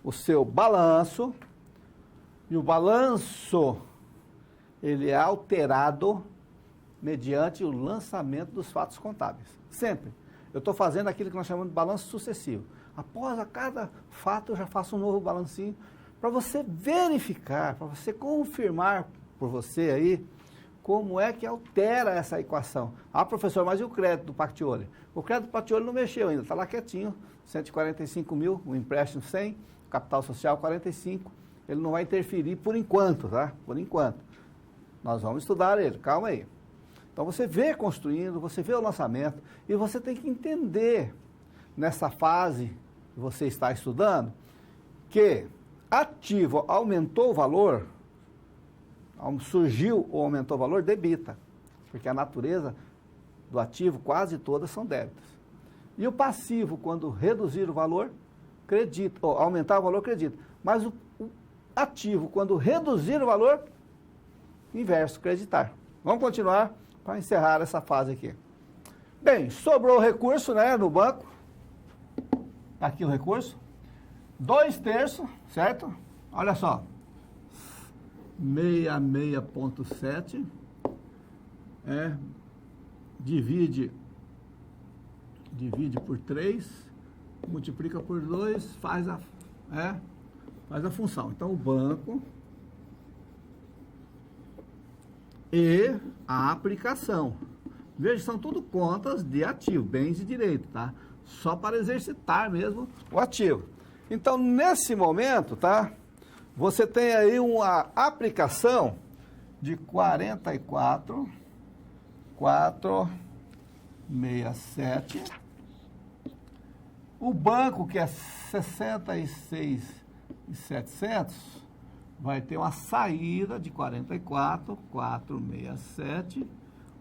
o seu balanço. E o balanço, ele é alterado mediante o lançamento dos fatos contábeis. Sempre. Eu estou fazendo aquilo que nós chamamos de balanço sucessivo. Após a cada fato, eu já faço um novo balancinho para você verificar, para você confirmar por você aí, como é que altera essa equação. Ah, professor, mas e o crédito do Pactioli? O crédito do Pactioli não mexeu ainda, está lá quietinho, 145 mil, o empréstimo 100, capital social 45, ele não vai interferir por enquanto, tá? Por enquanto. Nós vamos estudar ele, calma aí. Então você vê construindo, você vê o lançamento, e você tem que entender, nessa fase que você está estudando, que ativo aumentou o valor, surgiu ou aumentou o valor, debita, porque a natureza do ativo quase todas são débitas. E o passivo, quando reduzir o valor, credita, ou aumentar o valor, credita. Mas o ativo, quando reduzir o valor, inverso, creditar. Vamos continuar para encerrar essa fase aqui. Bem, sobrou o recurso, né, no banco. Aqui o recurso. 2/3, certo? Olha só. 66,7 divide por 3, multiplica por 2, faz a função. Então, o banco e a aplicação. Veja, são tudo contas de ativo, bens e direito, tá? Só para exercitar mesmo o ativo. Então, nesse momento, tá? Você tem aí uma aplicação de 44,467. O banco, que é 66.700, vai ter uma saída de 44,467.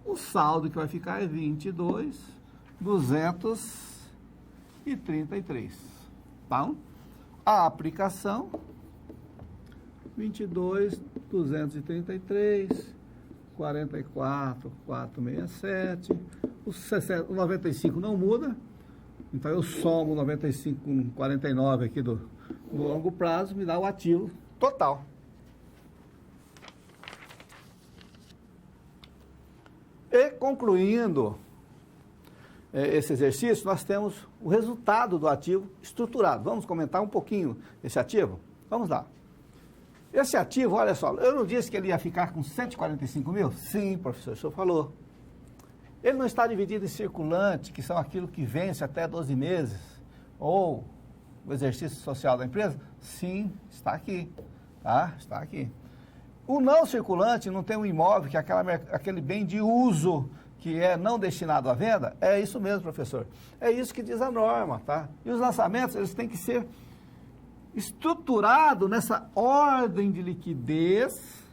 O saldo que vai ficar é 22.233. Tá? A aplicação 22.233, 44.467, o 95 não muda, então eu somo 95 com 49 aqui do longo prazo, me dá o ativo total. E concluindo esse exercício, nós temos o resultado do ativo estruturado. Vamos comentar um pouquinho esse ativo? Vamos lá. Esse ativo, olha só, eu não disse que ele ia ficar com 145 mil? Sim, professor, o senhor falou. Ele não está dividido em circulante, que são aquilo que vence até 12 meses, ou o exercício social da empresa? Sim, está aqui, tá? Está aqui. O não circulante não tem um imóvel, que é aquele bem de uso que é não destinado à venda? É isso mesmo, professor. É isso que diz a norma, tá? E os lançamentos, eles têm que ser estruturados nessa ordem de liquidez,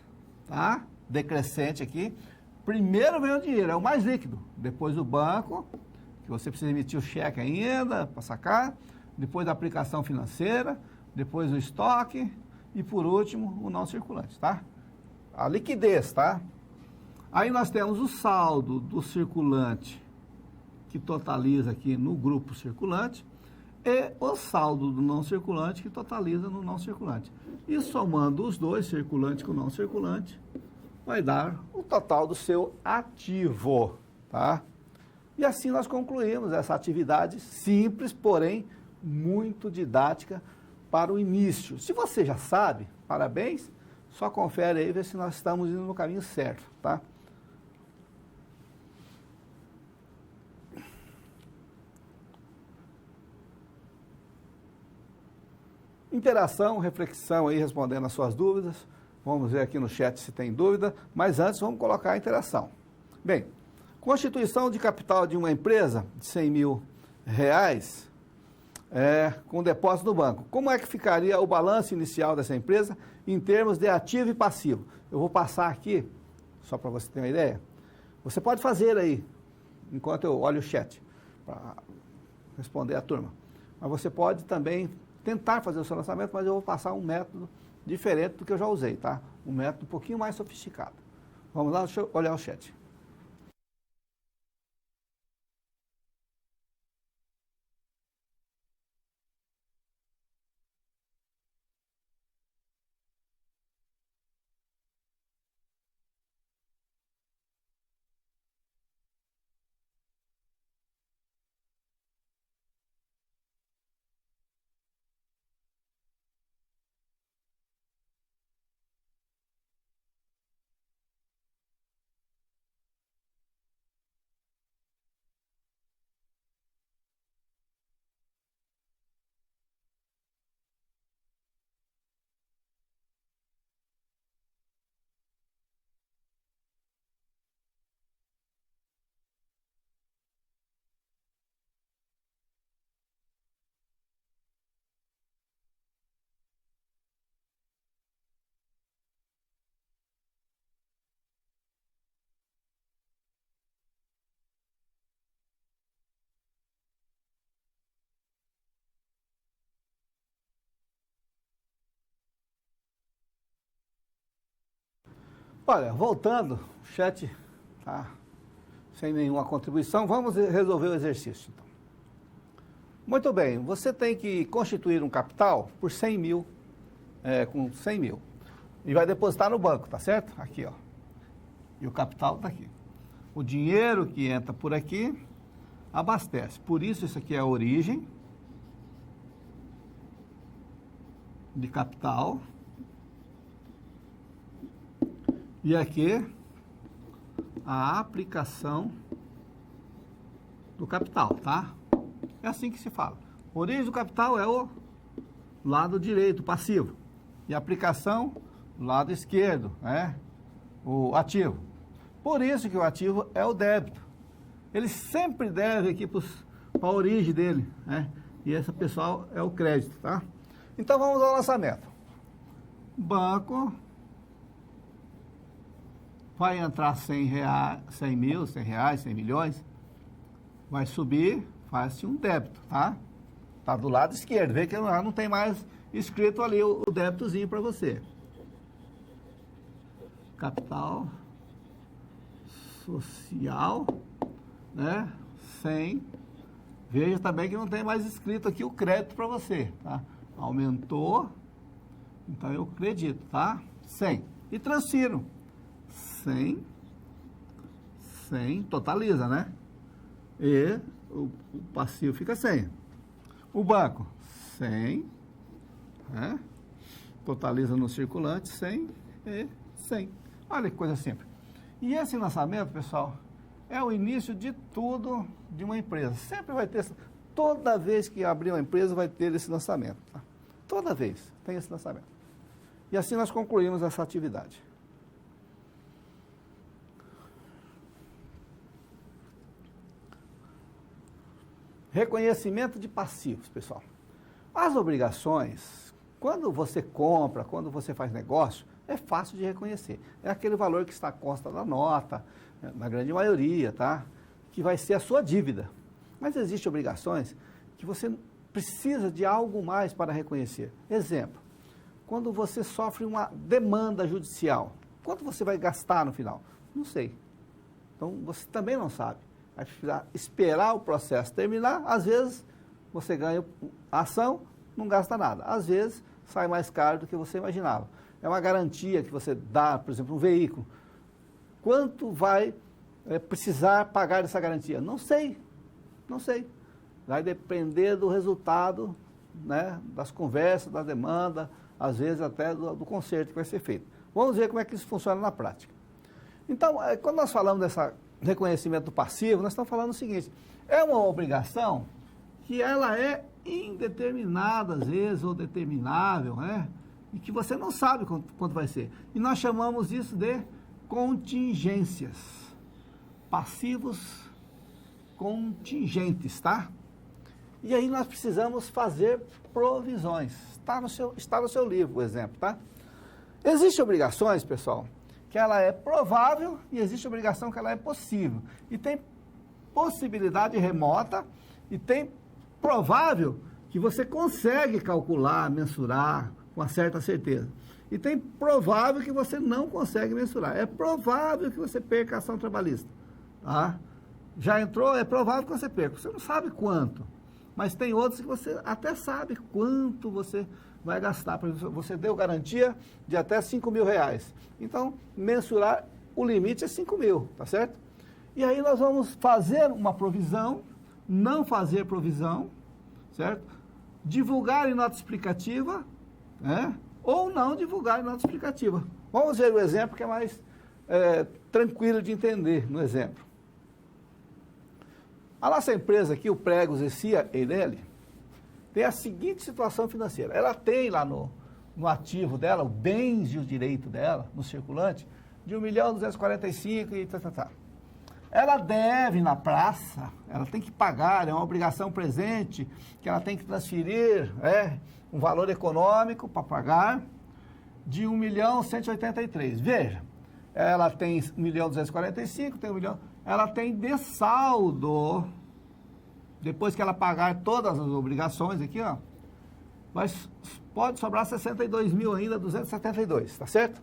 tá? Decrescente aqui. Primeiro vem o dinheiro, é o mais líquido. Depois o banco, que você precisa emitir o cheque ainda para sacar. Depois da aplicação financeira. Depois o estoque. E por último, o não circulante, tá? A liquidez, tá? Aí nós temos o saldo do circulante, que totaliza aqui no grupo circulante, e o saldo do não circulante, que totaliza no não circulante. E somando os dois, circulante com não circulante, vai dar o total do seu ativo, tá? E assim nós concluímos essa atividade simples, porém muito didática para o início. Se você já sabe, parabéns, só confere aí, ver se nós estamos indo no caminho certo, tá? Interação, reflexão aí, respondendo as suas dúvidas. Vamos ver aqui no chat se tem dúvida, mas antes vamos colocar a interação. Bem, constituição de capital de uma empresa de 100 mil reais com depósito no banco. Como é que ficaria o balanço inicial dessa empresa em termos de ativo e passivo? Eu vou passar aqui, só para você ter uma ideia. Você pode fazer aí, enquanto eu olho o chat, para responder a turma. Mas você pode também tentar fazer o seu lançamento, mas eu vou passar um método diferente do que eu já usei, tá? Um método um pouquinho mais sofisticado. Vamos lá, deixa eu olhar o chat. Olha, voltando, o chat tá sem nenhuma contribuição, vamos resolver o exercício. Então. Muito bem, você tem que constituir um capital por 100 mil, com 100 mil, e vai depositar no banco, tá certo? Aqui, ó, e o capital tá aqui. O dinheiro que entra por aqui abastece, por isso aqui é a origem de capital. E aqui, a aplicação do capital, tá? É assim que se fala. Origem do capital é o lado direito, passivo. E a aplicação, lado esquerdo, né? O ativo. Por isso que o ativo é o débito. Ele sempre deve aqui para a origem dele, né? E esse pessoal é o crédito, tá? Então vamos ao lançamento. Banco... vai entrar 100 mil, 100 reais, 100 milhões, vai subir, faz-se um débito, tá? Tá do lado esquerdo, vê que não tem mais escrito ali o débitozinho para você. Capital social, né? 100. Veja também que não tem mais escrito aqui o crédito para você, tá? Aumentou, então eu acredito, tá? 100. E transfiro. 100, totaliza, né? E o passivo fica 100. O banco, 100, né? Totaliza no circulante 100 e 100. Olha que coisa simples. E esse lançamento, pessoal, é o início de tudo de uma empresa. Sempre vai ter, toda vez que abrir uma empresa vai ter esse lançamento. Tá? Toda vez tem esse lançamento. E assim nós concluímos essa atividade. Reconhecimento de passivos, pessoal. As obrigações, quando você compra, quando você faz negócio, é fácil de reconhecer. É aquele valor que está à costa da nota, na grande maioria, tá? Que vai ser a sua dívida. Mas existem obrigações que você precisa de algo mais para reconhecer. Exemplo, quando você sofre uma demanda judicial, quanto você vai gastar no final? Não sei. Então, você também não sabe. Vai precisar esperar o processo terminar. Às vezes, você ganha a ação, não gasta nada. Às vezes, sai mais caro do que você imaginava. É uma garantia que você dá, por exemplo, um veículo. Quanto vai precisar pagar essa garantia? Não sei. Não sei. Vai depender do resultado, né, das conversas, da demanda, às vezes até do conserto que vai ser feito. Vamos ver como é que isso funciona na prática. Então, quando nós falamos desse reconhecimento do passivo, nós estamos falando o seguinte, é uma obrigação que ela é indeterminada, às vezes, ou determinável, né? E que você não sabe quanto vai ser. E nós chamamos isso de contingências. Passivos contingentes, tá? E aí nós precisamos fazer provisões. Está no seu livro o exemplo, tá? Existem obrigações, pessoal, que ela é provável e existe obrigação que ela é possível. E tem possibilidade remota e tem provável que você consegue calcular, mensurar com uma certa certeza. E tem provável que você não consegue mensurar. É provável que você perca a ação trabalhista. Tá? Já entrou, é provável que você perca. Você não sabe quanto, mas tem outros que você até sabe quanto você vai gastar. Por exemplo, você deu garantia de até 5 mil reais. Então, mensurar, o limite é 5 mil, tá certo? E aí nós vamos fazer uma provisão, não fazer provisão, certo? Divulgar em nota explicativa, né? Ou não divulgar em nota explicativa. Vamos ver o exemplo que é mais tranquilo de entender no exemplo. A nossa empresa aqui, o Pregos Ecia Eireli, tem a seguinte situação financeira. Ela tem lá no ativo dela, o bens e o direito dela, no circulante, de 1.245.000 e tá. Ela deve na praça, ela tem que pagar, é uma obrigação presente, que ela tem que transferir um valor econômico para pagar, de 1.183.000. Veja, ela tem 1.245.000, tem 1 milhão, ela tem de saldo, depois que ela pagar todas as obrigações aqui, ó, mas pode sobrar 62.000 ainda, 272, tá certo?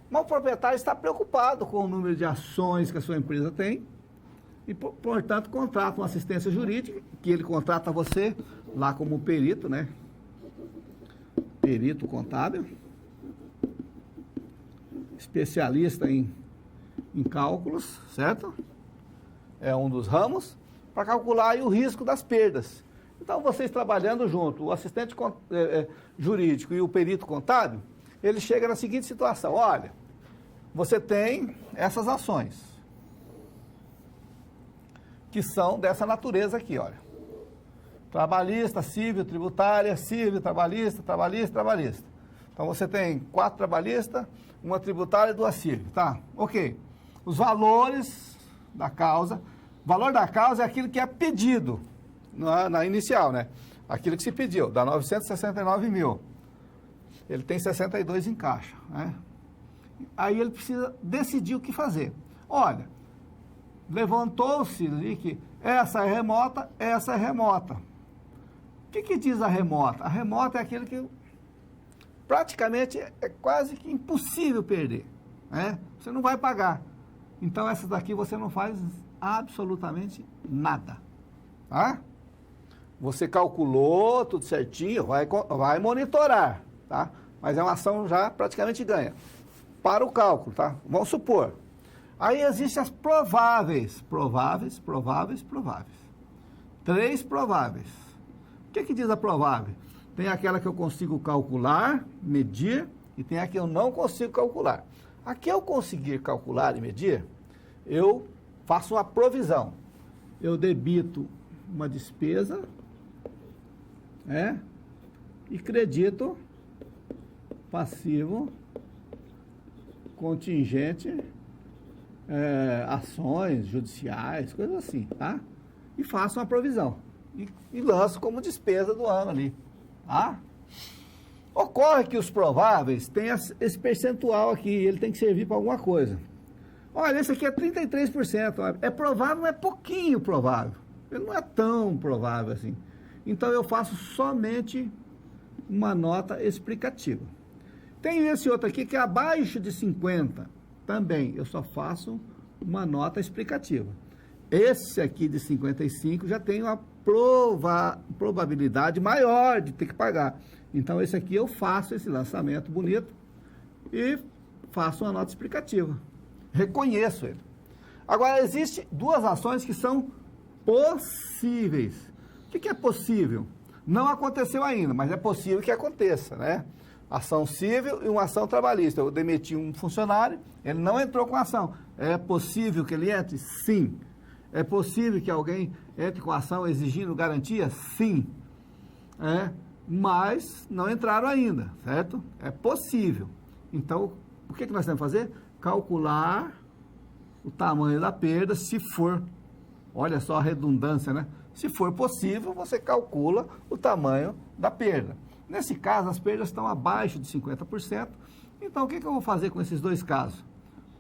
Mas o proprietário está preocupado com o número de ações que a sua empresa tem e, portanto, contrata uma assistência jurídica, que ele contrata você lá como perito, né? Perito contábil, especialista em cálculos, certo? É um dos ramos, para calcular aí o risco das perdas. Então, vocês trabalhando junto, o assistente jurídico e o perito contábil, ele chega na seguinte situação: olha, você tem essas ações, que são dessa natureza aqui, olha. Trabalhista, civil, tributária, civil, trabalhista, trabalhista, trabalhista. Então, você tem 4 trabalhistas, uma tributária e 2 civil, tá? Ok. Os valores da causa, o valor da causa é aquilo que é pedido na inicial, né? Aquilo que se pediu, dá 969.000. Ele tem 62 em caixa, né? Aí ele precisa decidir o que fazer. Olha, levantou-se ali que essa é remota, essa é remota. O que diz a remota? A remota é aquilo que praticamente é quase que impossível perder, né? Você não vai pagar. Então, essas daqui você não faz absolutamente nada, tá? Você calculou tudo certinho, vai monitorar, tá? Mas é uma ação já praticamente ganha. Para o cálculo, tá? Vamos supor. Aí existem as prováveis. 3 prováveis. O que diz a provável? Tem aquela que eu consigo calcular, medir, e tem a que eu não consigo calcular. A que eu conseguir calcular e medir, eu faço uma provisão. Eu debito uma despesa, e credito passivo, contingente, ações judiciais, coisas assim, tá? E faço uma provisão. E lanço como despesa do ano ali, tá? Ocorre que os prováveis têm esse percentual aqui, ele tem que servir para alguma coisa. Olha, esse aqui é 33%, é provável, mas é pouquinho provável. Ele não é tão provável assim. Então, eu faço somente uma nota explicativa. Tem esse outro aqui que é abaixo de 50, também eu só faço uma nota explicativa. Esse aqui de 55 já tem uma probabilidade maior de ter que pagar. Então, esse aqui eu faço esse lançamento bonito e faço uma nota explicativa. Reconheço ele. Agora, existem 2 ações que são possíveis. O que é possível? Não aconteceu ainda, mas é possível que aconteça, né? Ação civil e uma ação trabalhista. Eu demiti um funcionário, ele não entrou com a ação. É possível que ele entre? Sim. É possível que alguém entre com a ação exigindo garantia? Sim. Mas não entraram ainda, certo? É possível. Então, o que nós temos que fazer? Calcular o tamanho da perda, se for, olha só a redundância, né? Se for possível, você calcula o tamanho da perda. Nesse caso, as perdas estão abaixo de 50%. Então, o que eu vou fazer com esses 2 casos?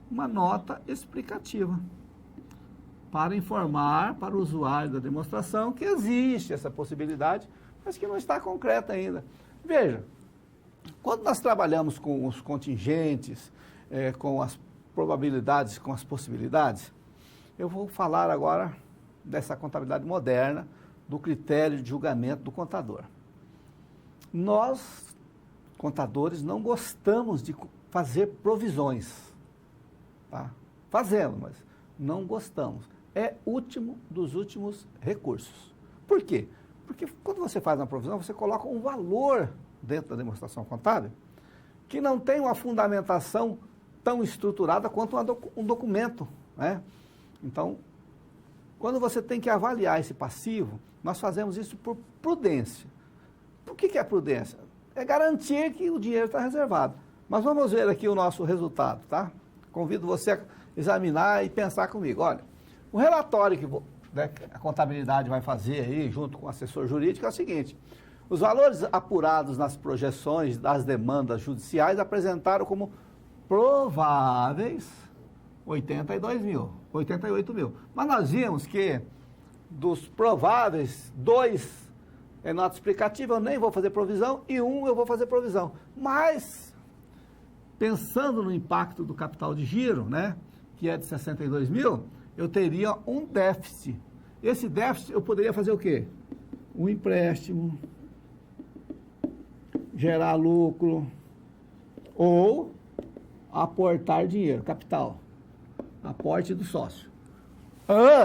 Uma nota explicativa para informar para o usuário da demonstração que existe essa possibilidade, mas que não está concreta ainda. Veja, quando nós trabalhamos com os contingentes, com as probabilidades, com as possibilidades, eu vou falar agora dessa contabilidade moderna, do critério de julgamento do contador. Nós, contadores, não gostamos de fazer provisões, tá? Fazemos, mas não gostamos. É último dos últimos recursos. Por quê? Porque quando você faz uma provisão, você coloca um valor dentro da demonstração contábil que não tem uma fundamentação tão estruturada quanto um documento, né? Então, quando você tem que avaliar esse passivo, nós fazemos isso por prudência. Por que é prudência? É garantir que o dinheiro está reservado. Mas vamos ver aqui o nosso resultado, tá? Convido você a examinar e pensar comigo. Olha, o relatório que a contabilidade vai fazer aí, junto com o assessor jurídico, é o seguinte: os valores apurados nas projeções das demandas judiciais apresentaram como prováveis 88 mil. Mas nós vimos que dos prováveis, 2 é nota explicativa, eu nem vou fazer provisão, e 1 eu vou fazer provisão. Mas, pensando no impacto do capital de giro, né, que é de 62 mil, eu teria um déficit. Esse déficit eu poderia fazer o quê? Um empréstimo, gerar lucro, ou aportar dinheiro, capital, aporte do sócio.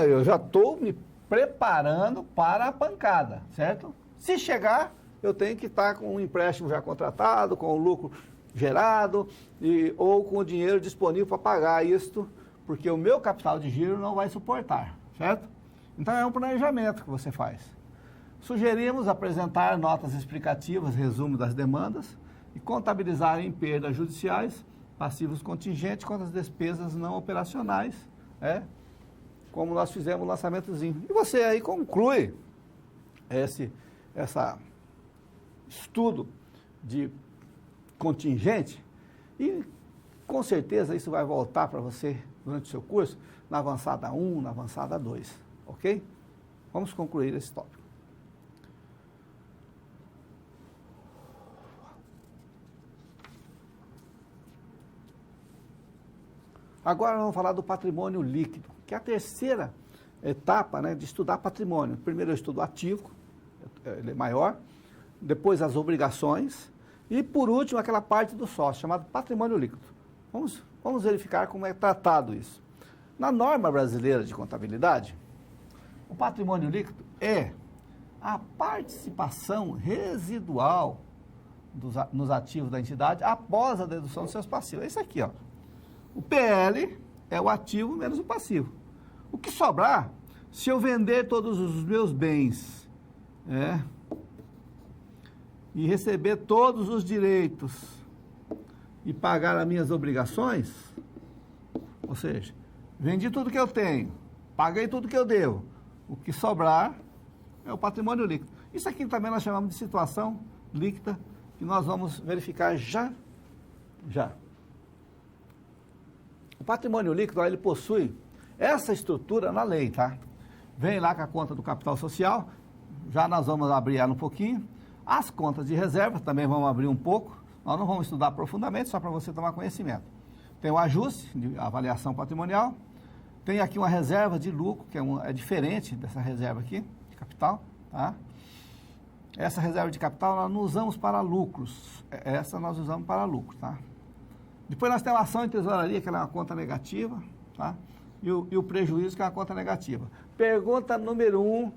Eu já estou me preparando para a pancada, certo? Se chegar, eu tenho que estar com um empréstimo já contratado, com o lucro gerado, ou com o dinheiro disponível para pagar isto, porque o meu capital de giro não vai suportar, certo? Então, é um planejamento que você faz. Sugerimos apresentar notas explicativas, resumo das demandas, e contabilizar em perdas judiciais, passivos contingentes contra as despesas não operacionais, como nós fizemos o lançamentozinho. E você aí conclui esse estudo de contingente e, com certeza, isso vai voltar para você durante o seu curso, na avançada 1, na avançada 2, ok? Vamos concluir esse tópico. Agora vamos falar do patrimônio líquido, que é a terceira etapa, né, de estudar patrimônio. Primeiro eu estudo o ativo, ele é maior, depois as obrigações e, por último, aquela parte do sócio, chamado patrimônio líquido. Vamos verificar como é tratado isso. Na norma brasileira de contabilidade, o patrimônio líquido é a participação residual nos ativos da entidade após a dedução dos seus passivos. É isso aqui, ó. O PL é o ativo menos o passivo. O que sobrar, se eu vender todos os meus bens, e receber todos os direitos e pagar as minhas obrigações, ou seja, vendi tudo que eu tenho, paguei tudo que eu devo, o que sobrar é o patrimônio líquido. Isso aqui também nós chamamos de situação líquida, que nós vamos verificar já. O patrimônio líquido, ele possui essa estrutura na lei, tá? Vem lá com a conta do capital social, já nós vamos abrir ela um pouquinho. As contas de reserva também vamos abrir um pouco, nós não vamos estudar profundamente, só para você tomar conhecimento. Tem o ajuste de avaliação patrimonial, tem aqui uma reserva de lucro, que é diferente dessa reserva aqui, de capital, tá? Essa reserva de capital nós não usamos para lucros, essa nós usamos para lucro, tá? Depois nós temos a ação em tesouraria, que é uma conta negativa, tá? E o prejuízo, que é uma conta negativa. Pergunta número 1,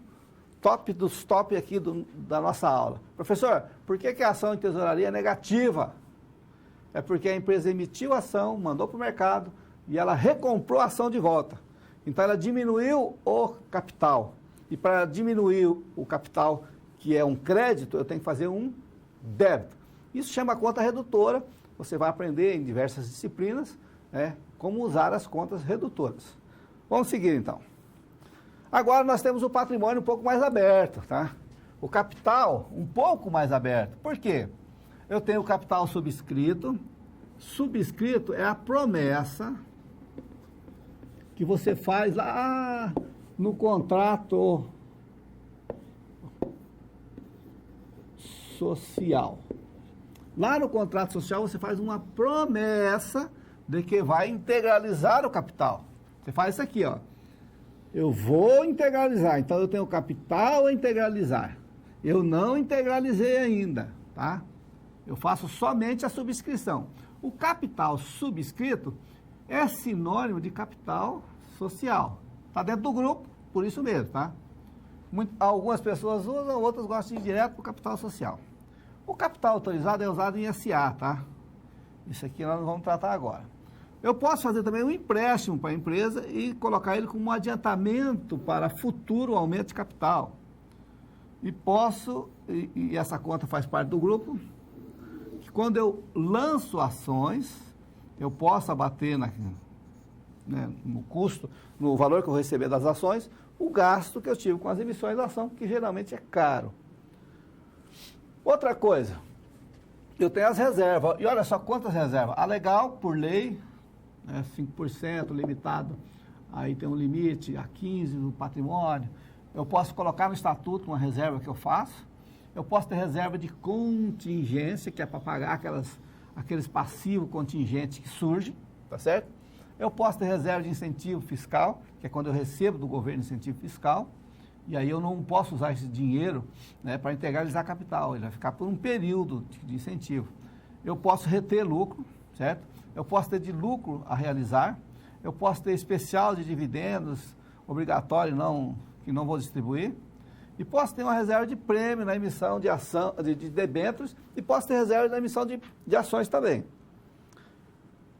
top dos top aqui da nossa aula. Professor, por que a ação em tesouraria é negativa? É porque a empresa emitiu a ação, mandou para o mercado e ela recomprou a ação de volta. Então ela diminuiu o capital. E para diminuir o capital, que é um crédito, eu tenho que fazer um débito. Isso chama conta redutora. Você vai aprender em diversas disciplinas, como usar as contas redutoras. Vamos seguir então. Agora nós temos o patrimônio um pouco mais aberto, tá? O capital um pouco mais aberto. Por quê? Eu tenho o capital subscrito. Subscrito é a promessa que você faz lá no contrato social. Lá no contrato social você faz uma promessa de que vai integralizar o capital. Você faz isso aqui, ó. Eu vou integralizar, então eu tenho capital a integralizar. Eu não integralizei ainda, tá? Eu faço somente a subscrição. O capital subscrito é sinônimo de capital social. Está dentro do grupo, por isso mesmo, tá? Algumas pessoas usam, outras gostam de ir direto para o capital social. O capital autorizado é usado em SA, tá? Isso aqui nós não vamos tratar agora. Eu posso fazer também um empréstimo para a empresa e colocar ele como um adiantamento para futuro aumento de capital. E posso, e essa conta faz parte do grupo, que quando eu lanço ações, eu posso abater no custo, no valor que eu receber das ações, o gasto que eu tive com as emissões da ação, que geralmente é caro. Outra coisa, eu tenho as reservas, e olha só quantas reservas. A legal, por lei, 5% limitado, aí tem um limite a 15% do patrimônio. Eu posso colocar no estatuto uma reserva que eu faço. Eu posso ter reserva de contingência, que é para pagar aqueles passivos contingentes que surgem, tá certo? Eu posso ter reserva de incentivo fiscal, que é quando eu recebo do governo incentivo fiscal, e aí eu não posso usar esse dinheiro para integralizar capital, ele vai ficar por um período de incentivo. Eu posso reter lucro, certo? Eu posso ter de lucro a realizar, eu posso ter especial de dividendos, obrigatório que não vou distribuir, e posso ter uma reserva de prêmio na emissão de ação, de debêntures, e posso ter reserva na emissão de ações também.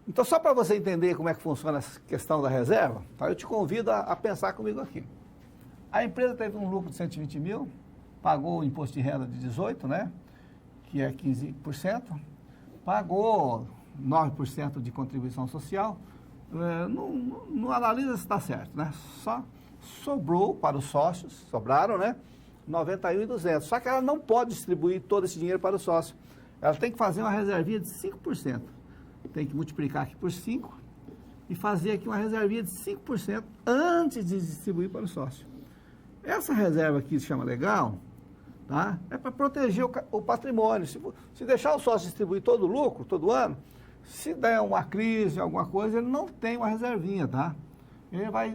Então, só para você entender como é que funciona essa questão da reserva, tá? Eu te convido a pensar comigo aqui. A empresa teve um lucro de 120 mil, pagou o imposto de renda de 18, que é 15%, pagou 9% de contribuição social, não analisa se está certo, Só sobrou para os sócios, sobraram, 91.200. Só que ela não pode distribuir todo esse dinheiro para o sócio. Ela tem que fazer uma reservinha de 5%. Tem que multiplicar aqui por 5 e fazer aqui uma reservinha de 5% antes de distribuir para o sócio. Essa reserva aqui se chama legal, tá? É para proteger o patrimônio. Se deixar o sócio distribuir todo o lucro, todo ano, se der uma crise, alguma coisa, ele não tem uma reservinha, tá?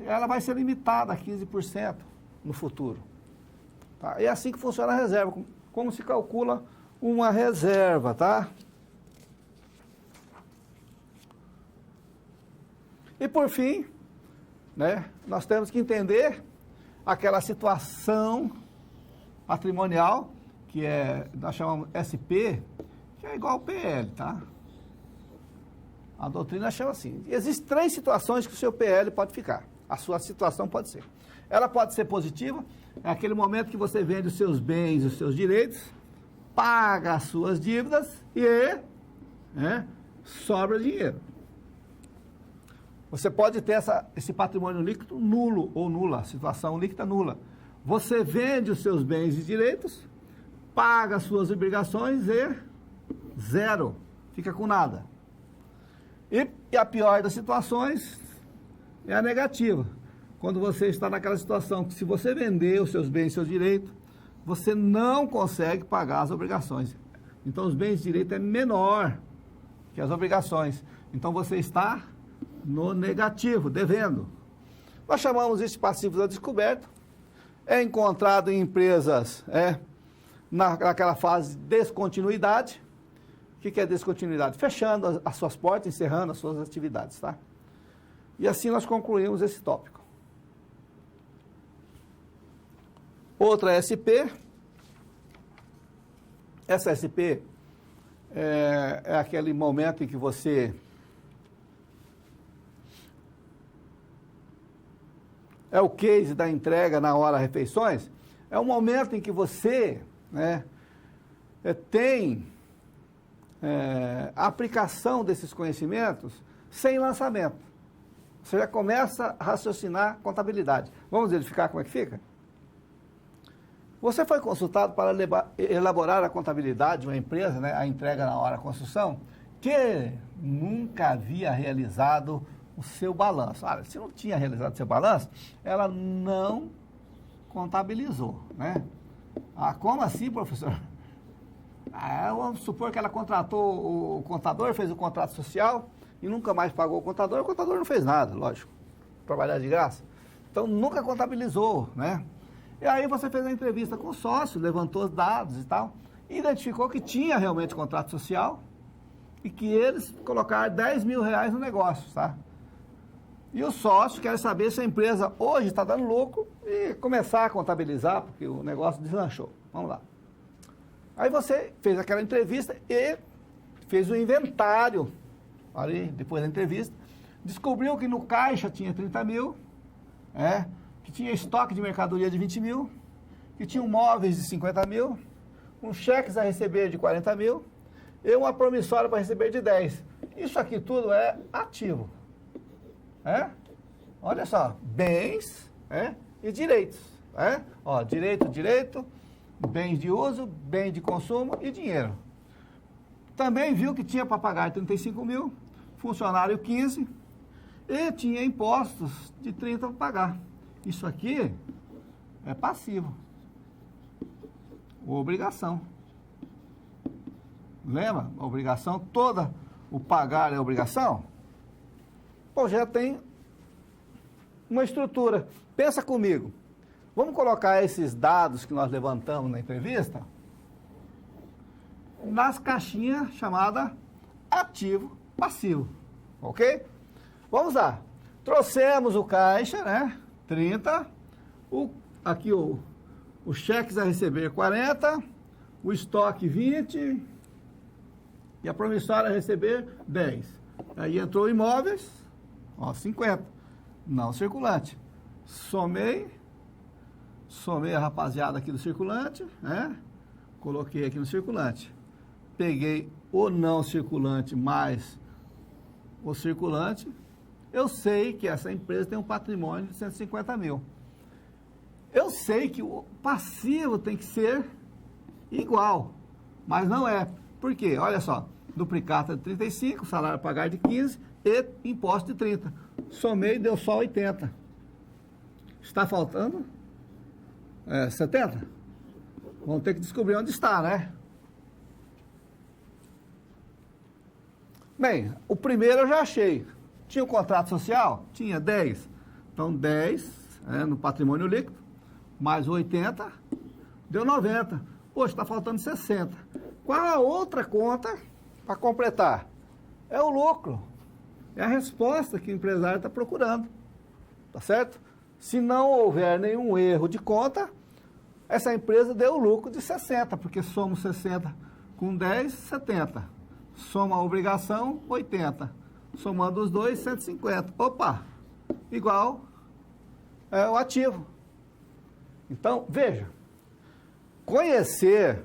Ela vai ser limitada a 15% no futuro. Tá? É assim que funciona a reserva, como se calcula uma reserva, tá? E por fim, nós temos que entender aquela situação patrimonial, que nós chamamos SP, que é igual ao PL, tá? A doutrina chama assim. Existem 3 situações que o seu PL pode ficar. A sua situação pode ser. Ela pode ser positiva, é aquele momento que você vende os seus bens, os seus direitos, paga as suas dívidas e sobra dinheiro. Você pode ter esse patrimônio líquido nulo ou nula, situação líquida nula. Você vende os seus bens e direitos, paga as suas obrigações e zero, fica com nada. E a pior das situações é a negativa. Quando você está naquela situação que se você vender os seus bens e seus direitos, você não consegue pagar as obrigações. Então os bens e direitos é menor que as obrigações. Então você está no negativo, devendo. Nós chamamos isso de passivo da descoberta. É encontrado em empresas naquela fase de descontinuidade. O que é descontinuidade? Fechando as suas portas, encerrando as suas atividades, tá? E assim nós concluímos esse tópico. Outra SP. Essa SP é aquele momento em que você é o case da entrega na hora refeições. É o momento em que você tem a aplicação desses conhecimentos sem lançamento. Você já começa a raciocinar contabilidade. Vamos verificar como é que fica? Você foi consultado para elaborar a contabilidade de uma empresa, a entrega na hora da construção, que nunca havia realizado o seu balanço. Olha, se não tinha realizado o seu balanço, ela não contabilizou, Ah, como assim, professor? Vamos supor que ela contratou o contador, fez o contrato social e nunca mais pagou o contador não fez nada, lógico, trabalhar de graça. Então, nunca contabilizou, E aí você fez a entrevista com o sócio, levantou os dados e tal, e identificou que tinha realmente contrato social e que eles colocaram 10 mil reais no negócio, tá? E o sócio quer saber se a empresa hoje está dando lucro e começar a contabilizar, porque o negócio deslanchou. Vamos lá. Aí você fez aquela entrevista e fez o inventário, ali, depois da entrevista, descobriu que no caixa tinha 30 mil, que tinha estoque de mercadoria de 20 mil, que tinha móveis de 50 mil, cheques a receber de 40 mil e uma promissória para receber de 10. Isso aqui tudo é ativo. Olha só, bens e direitos. Direito, bens de uso, bem de consumo e dinheiro. Também viu que tinha para pagar 35 mil, funcionário 15 e tinha impostos de 30 para pagar. Isso aqui é passivo. Obrigação. Lembra? Obrigação toda. O pagar é obrigação? Pô, já tem uma estrutura. Pensa comigo. Vamos colocar esses dados que nós levantamos na entrevista nas caixinhas chamadas ativo, passivo. Ok? Vamos lá. Trouxemos o caixa, 30, aqui os cheques a receber 40, o estoque 20 e a promissória a receber 10. Aí entrou imóveis, 50, não circulante. Somei a rapaziada aqui do circulante, coloquei aqui no circulante. Peguei o não circulante mais o circulante. Eu sei que essa empresa tem um patrimônio de 150 mil. Eu sei que o passivo tem que ser igual, mas não é. Por quê? Olha só, duplicata de 35, salário a pagar de 15 e imposto de 30. Somei, deu só 80. Está faltando 70? Vamos ter que descobrir onde está, Bem, o primeiro eu já achei. Tinha o contrato social? Tinha 10. Então, 10 no patrimônio líquido, mais 80, deu 90. Poxa, está faltando 60. Qual a outra conta para completar? É o lucro. É a resposta que o empresário está procurando. Tá certo? Se não houver nenhum erro de conta, essa empresa deu lucro de 60, porque somos 60 com 10, 70. Soma a obrigação, 80. Somando os dois, 150. Opa, igual o ativo. Então, veja, conhecer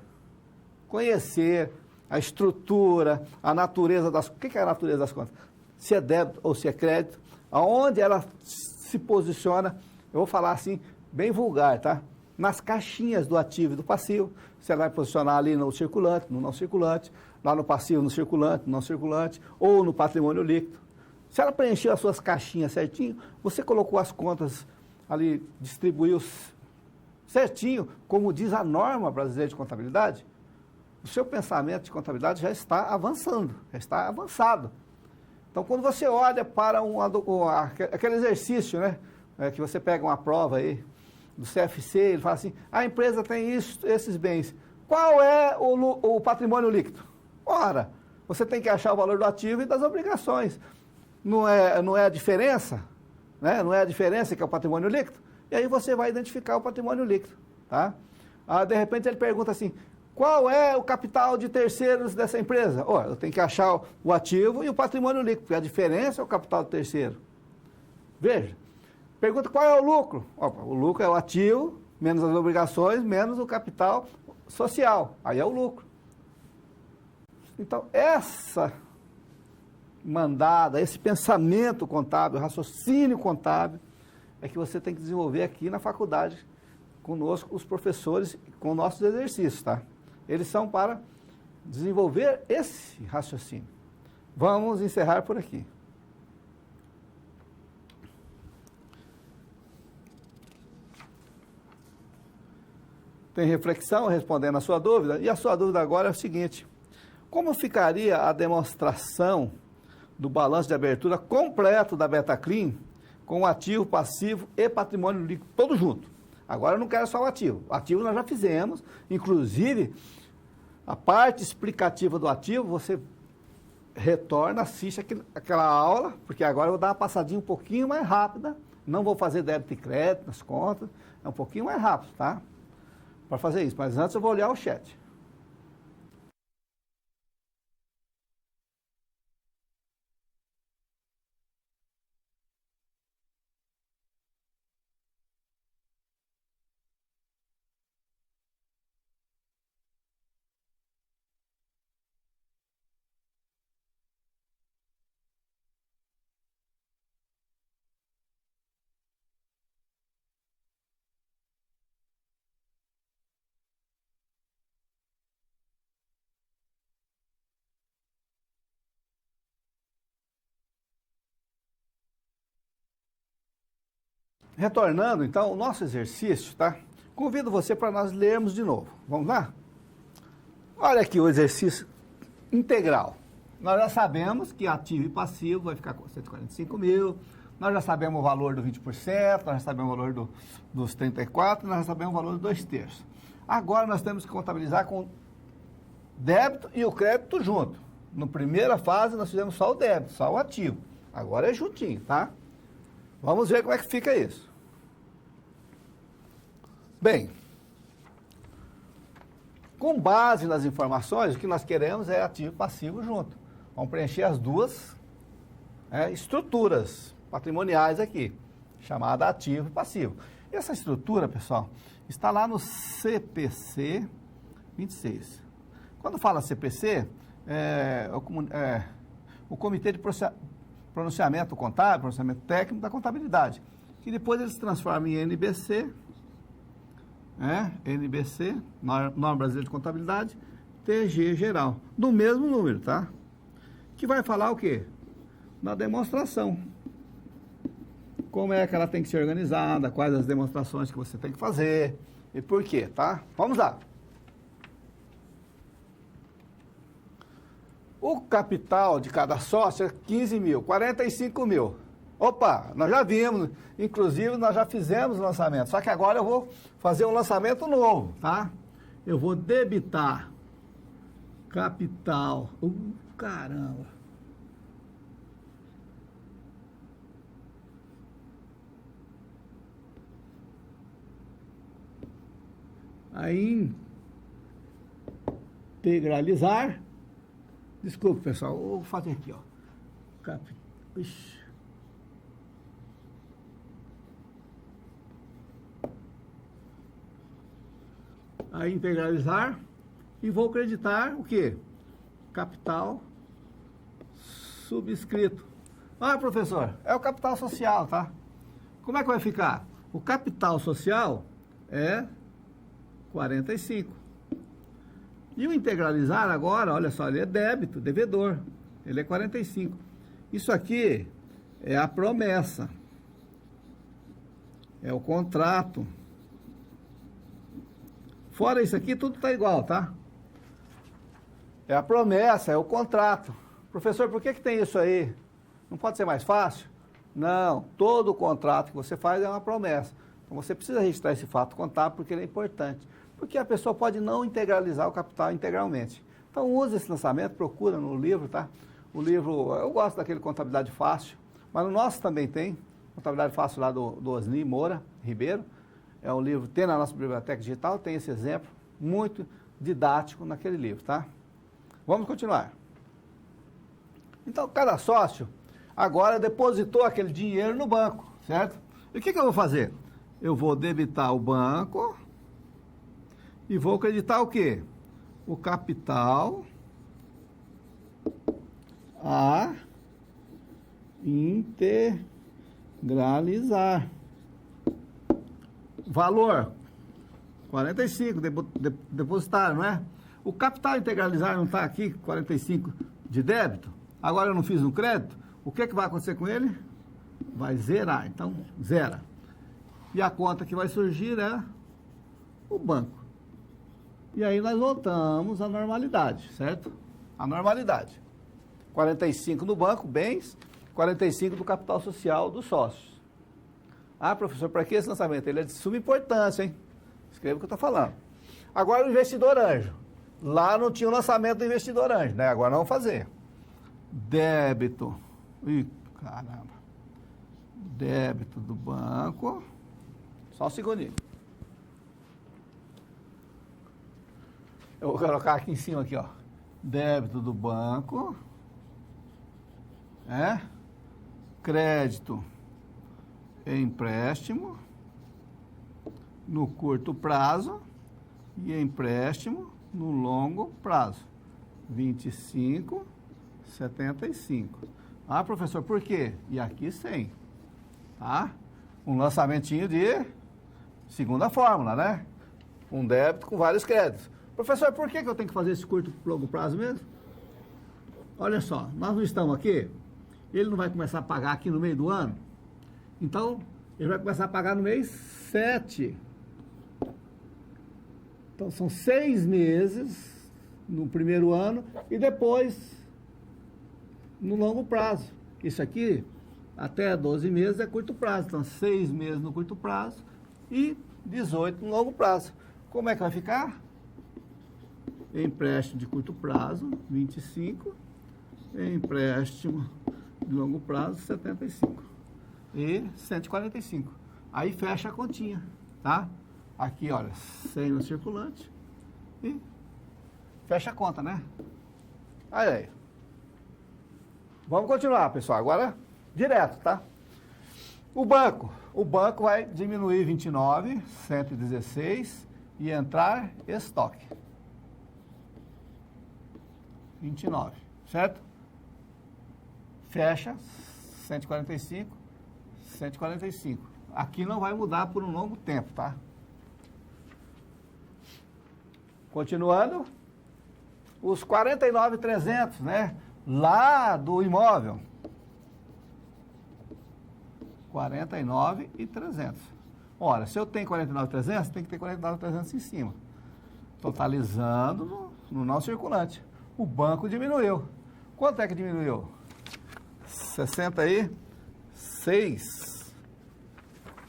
a estrutura, a natureza das... O que é a natureza das contas? Se é débito ou se é crédito, aonde ela se posiciona, eu vou falar assim, bem vulgar, tá? Nas caixinhas do ativo e do passivo, você vai posicionar ali no circulante, no não circulante, lá no passivo, no circulante, no não circulante, ou no patrimônio líquido. Se ela preencheu as suas caixinhas certinho, você colocou as contas ali, distribuiu certinho, como diz a norma brasileira de contabilidade, o seu pensamento de contabilidade já está avançando, já está avançado. Então, quando você olha para aquele exercício, né, que você pega uma prova aí do CFC, ele fala assim, a empresa tem esses bens, qual é o patrimônio líquido? Ora, você tem que achar o valor do ativo e das obrigações. Não é a diferença, né? Não é a diferença que é o patrimônio líquido? E aí você vai identificar o patrimônio líquido, tá? De repente ele pergunta assim, qual é o capital de terceiros dessa empresa? Eu tenho que achar o ativo e o patrimônio líquido, porque a diferença é o capital de terceiro. Veja, pergunta qual é o lucro? O lucro é o ativo, menos as obrigações, menos o capital social. Aí é o lucro. Então, essa mandada, esse pensamento contábil, raciocínio contábil, é que você tem que desenvolver aqui na faculdade, conosco, os professores, com nossos exercícios, tá? Eles são para desenvolver esse raciocínio. Vamos encerrar por aqui. Tem reflexão respondendo a sua dúvida? E a sua dúvida agora é o seguinte, como ficaria a demonstração do balanço de abertura completo da Betaclean com o ativo, passivo e patrimônio líquido, todo junto? Agora eu não quero só o ativo. O ativo nós já fizemos, inclusive a parte explicativa do ativo, você retorna, assiste aquela aula, porque agora eu vou dar uma passadinha um pouquinho mais rápida, não vou fazer débito e crédito nas contas, é um pouquinho mais rápido, tá? Para fazer isso, mas antes eu vou olhar o chat. Retornando, então, o nosso exercício, tá? Convido você para nós lermos de novo. Vamos lá? Olha aqui o exercício integral. Nós já sabemos que ativo e passivo vai ficar com 145 mil, nós já sabemos o valor do 20%, nós já sabemos o valor dos 34%, nós já sabemos o valor dos 2/3. Agora nós temos que contabilizar com débito e o crédito junto. Na primeira fase nós fizemos só o débito, só o ativo. Agora é juntinho, tá? Vamos ver como é que fica isso. Bem, com base nas informações, o que nós queremos é ativo e passivo junto. Vamos preencher as duas estruturas patrimoniais aqui, chamada ativo e passivo. E essa estrutura, pessoal, está lá no CPC 26. Quando fala CPC, o Comitê de Pronunciamento Contábil, Pronunciamento Técnico da Contabilidade, que depois eles transformam em NBC, NBC, Norma Brasileira de Contabilidade, TG Geral, do mesmo número, tá? Que vai falar o quê? Na demonstração. Como é que ela tem que ser organizada, quais as demonstrações que você tem que fazer e por quê, tá? Vamos lá. O capital de cada sócio é 15 mil, 45 mil. Opa, nós já vimos, inclusive nós já fizemos o lançamento, só que agora eu vou fazer um lançamento novo, tá? Eu vou debitar capital, caramba. a integralizar. Desculpe, pessoal, vou fazer aqui, ó. Ixi. A integralizar e vou creditar o quê? Capital subscrito. Ah, professor, é o capital social, tá? Como é que vai ficar? O capital social é 45. E o integralizar agora, olha só, ele é débito, devedor. Ele é 45. Isso aqui é a promessa. É o contrato. Fora isso aqui, tudo está igual, tá? É a promessa, é o contrato. Professor, por que tem isso aí? Não pode ser mais fácil? Não, todo contrato que você faz é uma promessa. Então você precisa registrar esse fato contábil porque ele é importante. Porque a pessoa pode não integralizar o capital integralmente. Então use esse lançamento, procura no livro, tá? O livro, eu gosto daquele Contabilidade Fácil, mas o nosso também tem, Contabilidade Fácil lá do Osni Moura Ribeiro. É um livro, tem na nossa biblioteca digital, tem esse exemplo muito didático naquele livro, tá? Vamos continuar. Então, cada sócio agora depositou aquele dinheiro no banco, certo? E o que eu vou fazer? Eu vou debitar o banco e vou creditar o quê? O capital a integralizar. Valor 45, depositaram, não é? O capital integralizar não está aqui, 45 de débito. Agora eu não fiz no crédito. O que vai acontecer com ele? Vai zerar, então zera. E a conta que vai surgir é o banco. E aí nós voltamos à normalidade, certo? A normalidade. 45 no banco, bens, 45 do capital social dos sócios. Ah, professor, para que esse lançamento? Ele é de suma importância, hein? Escreva o que eu estou falando. Agora o investidor anjo. Lá não tinha o lançamento do investidor anjo, né? Agora vamos fazer. Débito. Ih, caramba. Débito do banco. Só um segundinho. Eu vou colocar aqui em cima, aqui, ó. Débito do banco. Crédito. Empréstimo. No curto prazo. E empréstimo no longo prazo. 25, 75. Ah, professor, por quê? E aqui 100. Tá? Um lançamentinho de segunda fórmula, né? Um débito com vários créditos. Professor, por que eu tenho que fazer esse curto e longo prazo mesmo? Olha só, nós não estamos aqui, ele não vai começar a pagar aqui no meio do ano, então ele vai começar a pagar no mês 7. Então são 6 meses no primeiro ano e depois no longo prazo. Isso aqui, até 12 meses é curto prazo, então 6 meses no curto prazo e 18 no longo prazo. Como é que vai ficar? Empréstimo de curto prazo, 25. Empréstimo de longo prazo, 75. E 145. Aí fecha a continha, tá? Aqui, olha, 100 no circulante. E fecha a conta, né? Aí. Vamos continuar, pessoal. Agora, direto, tá? O banco vai diminuir 29, 116 e entrar estoque. 29, certo? Fecha 145, 145. Aqui não vai mudar por um longo tempo, tá? Continuando, os 49.300, né? Lá do imóvel. 49.300. Ora, se eu tenho 49.300, tem que ter 49.300 em cima. Totalizando no nosso circulante. O banco diminuiu. Quanto é que diminuiu? 66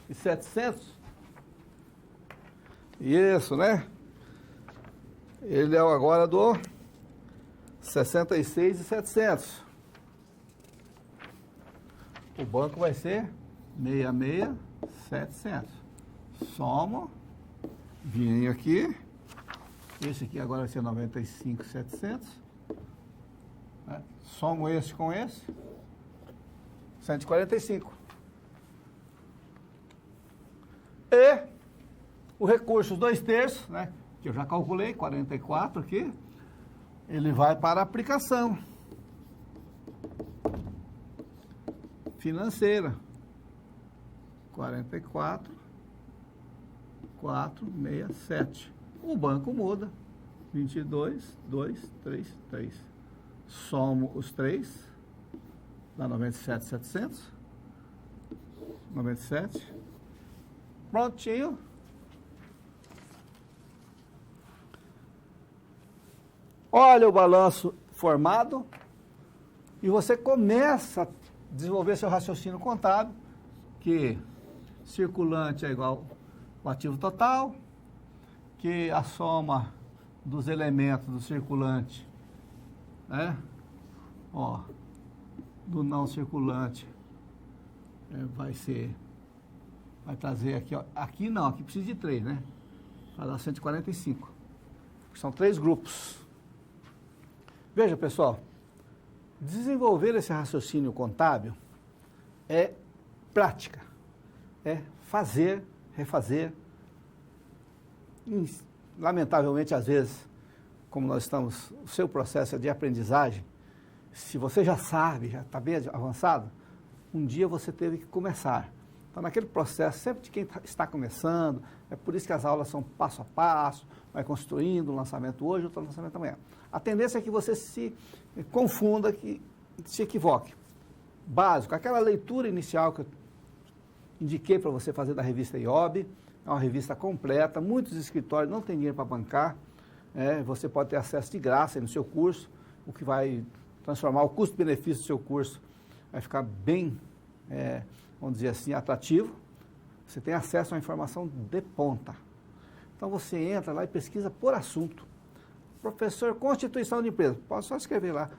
e 700. Isso, né? Ele é agora do 66 e 700. O banco vai ser 66, 700. Somo Vim aqui. Esse aqui agora vai ser 95.700. Né? Somo esse com esse. 145. E o recurso, os 2/3, né? Que eu já calculei, 44 aqui. Ele vai para a aplicação financeira. 44.467. O banco muda. 22.233. Somo os 3. Dá 97.700. 97. Prontinho. Olha o balanço formado. E você começa a desenvolver seu raciocínio contábil, que circulante é igual ao ativo total, que a soma dos elementos do circulante, né? Ó, do não circulante vai trazer aqui, ó, aqui não, aqui precisa de 3, né? Vai dar 145. São 3 grupos. Veja, pessoal, desenvolver esse raciocínio contábil é prática, é fazer, refazer. Lamentavelmente, às vezes, como nós estamos, o seu processo é de aprendizagem, se você já sabe, já está bem avançado, um dia você teve que começar. Então, naquele processo, sempre de quem está começando, é por isso que as aulas são passo a passo, vai construindo um lançamento hoje, outro lançamento amanhã. A tendência é que você se confunda, que se equivoque. Básico, aquela leitura inicial que eu indiquei para você fazer da revista IOB, é uma revista completa, muitos escritórios não têm dinheiro para bancar, você pode ter acesso de graça no seu curso, o que vai transformar o custo-benefício do seu curso, vai ficar bem, vamos dizer assim, atrativo. Você tem acesso a uma informação de ponta. Então você entra lá e pesquisa por assunto. Professor, constituição de empresa. Pode só escrever lá,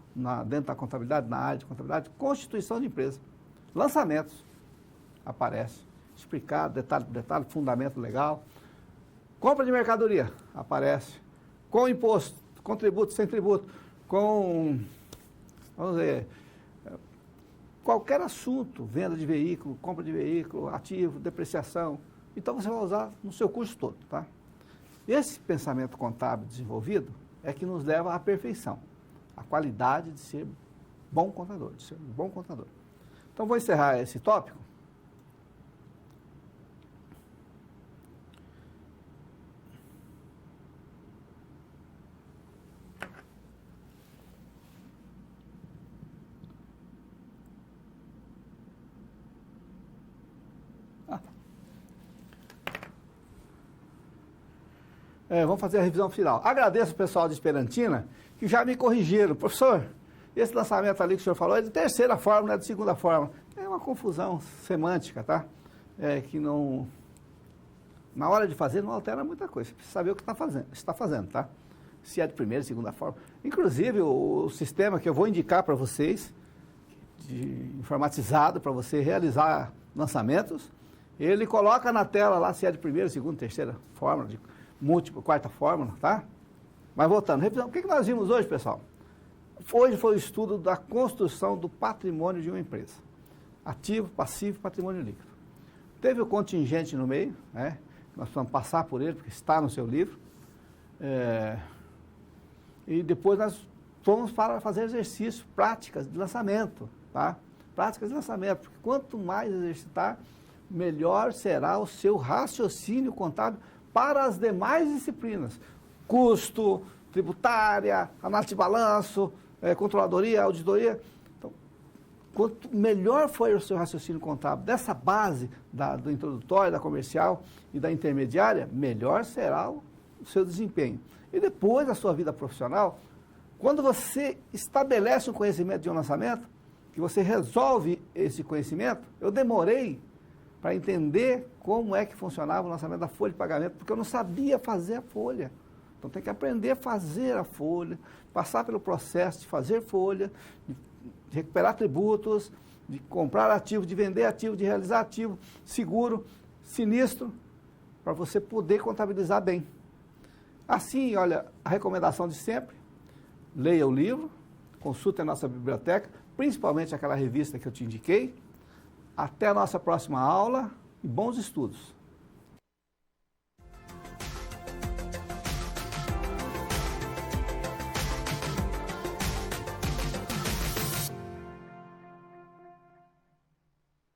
dentro da contabilidade, na área de contabilidade, constituição de empresa. Lançamentos. Aparece. Explicado, detalhe, fundamento legal. Compra de mercadoria. Aparece. Com imposto, com tributo, sem tributo, com, vamos dizer, qualquer assunto, venda de veículo, compra de veículo, ativo, depreciação. Então você vai usar no seu curso todo, tá? Esse pensamento contábil desenvolvido é que nos leva à perfeição, à qualidade de ser bom contador, de ser um bom contador. Então, vou encerrar esse tópico. Vamos fazer a revisão final. Agradeço o pessoal de Esperantina, que já me corrigiram. Professor, esse lançamento ali que o senhor falou é de terceira fórmula, não é de segunda fórmula. É uma confusão semântica, tá? Que não... Na hora de fazer, não altera muita coisa. Você precisa saber o que está fazendo, tá? Se é de primeira, segunda fórmula. Inclusive, o sistema que eu vou indicar para vocês, informatizado, para você realizar lançamentos, ele coloca na tela lá se é de primeira, segunda, terceira fórmula, de múltipla, quarta fórmula, tá? Mas voltando, revisão. O que nós vimos hoje, pessoal? Hoje foi o estudo da construção do patrimônio de uma empresa. Ativo, passivo, patrimônio líquido. Teve o contingente no meio, né? Nós vamos passar por ele, porque está no seu livro. E depois nós fomos para fazer exercícios, práticas de lançamento, tá? Práticas de lançamento, porque quanto mais exercitar, melhor será o seu raciocínio contábil para as demais disciplinas. Custo, tributária, análise de balanço, controladoria, auditoria. Então, quanto melhor for o seu raciocínio contábil dessa base do introdutório, da comercial e da intermediária, melhor será o seu desempenho. E depois da sua vida profissional, quando você estabelece um conhecimento de um lançamento, que você resolve esse conhecimento, eu demorei para entender como é que funcionava o lançamento da folha de pagamento, porque eu não sabia fazer a folha. Então tem que aprender a fazer a folha, passar pelo processo de fazer folha, de recuperar tributos, de comprar ativo, de vender ativo, de realizar ativo, seguro, sinistro. para você poder contabilizar bem. Assim, olha, a recomendação de sempre, leia o livro, consulte a nossa biblioteca, principalmente aquela revista que eu te indiquei. Até a nossa próxima aula e bons estudos!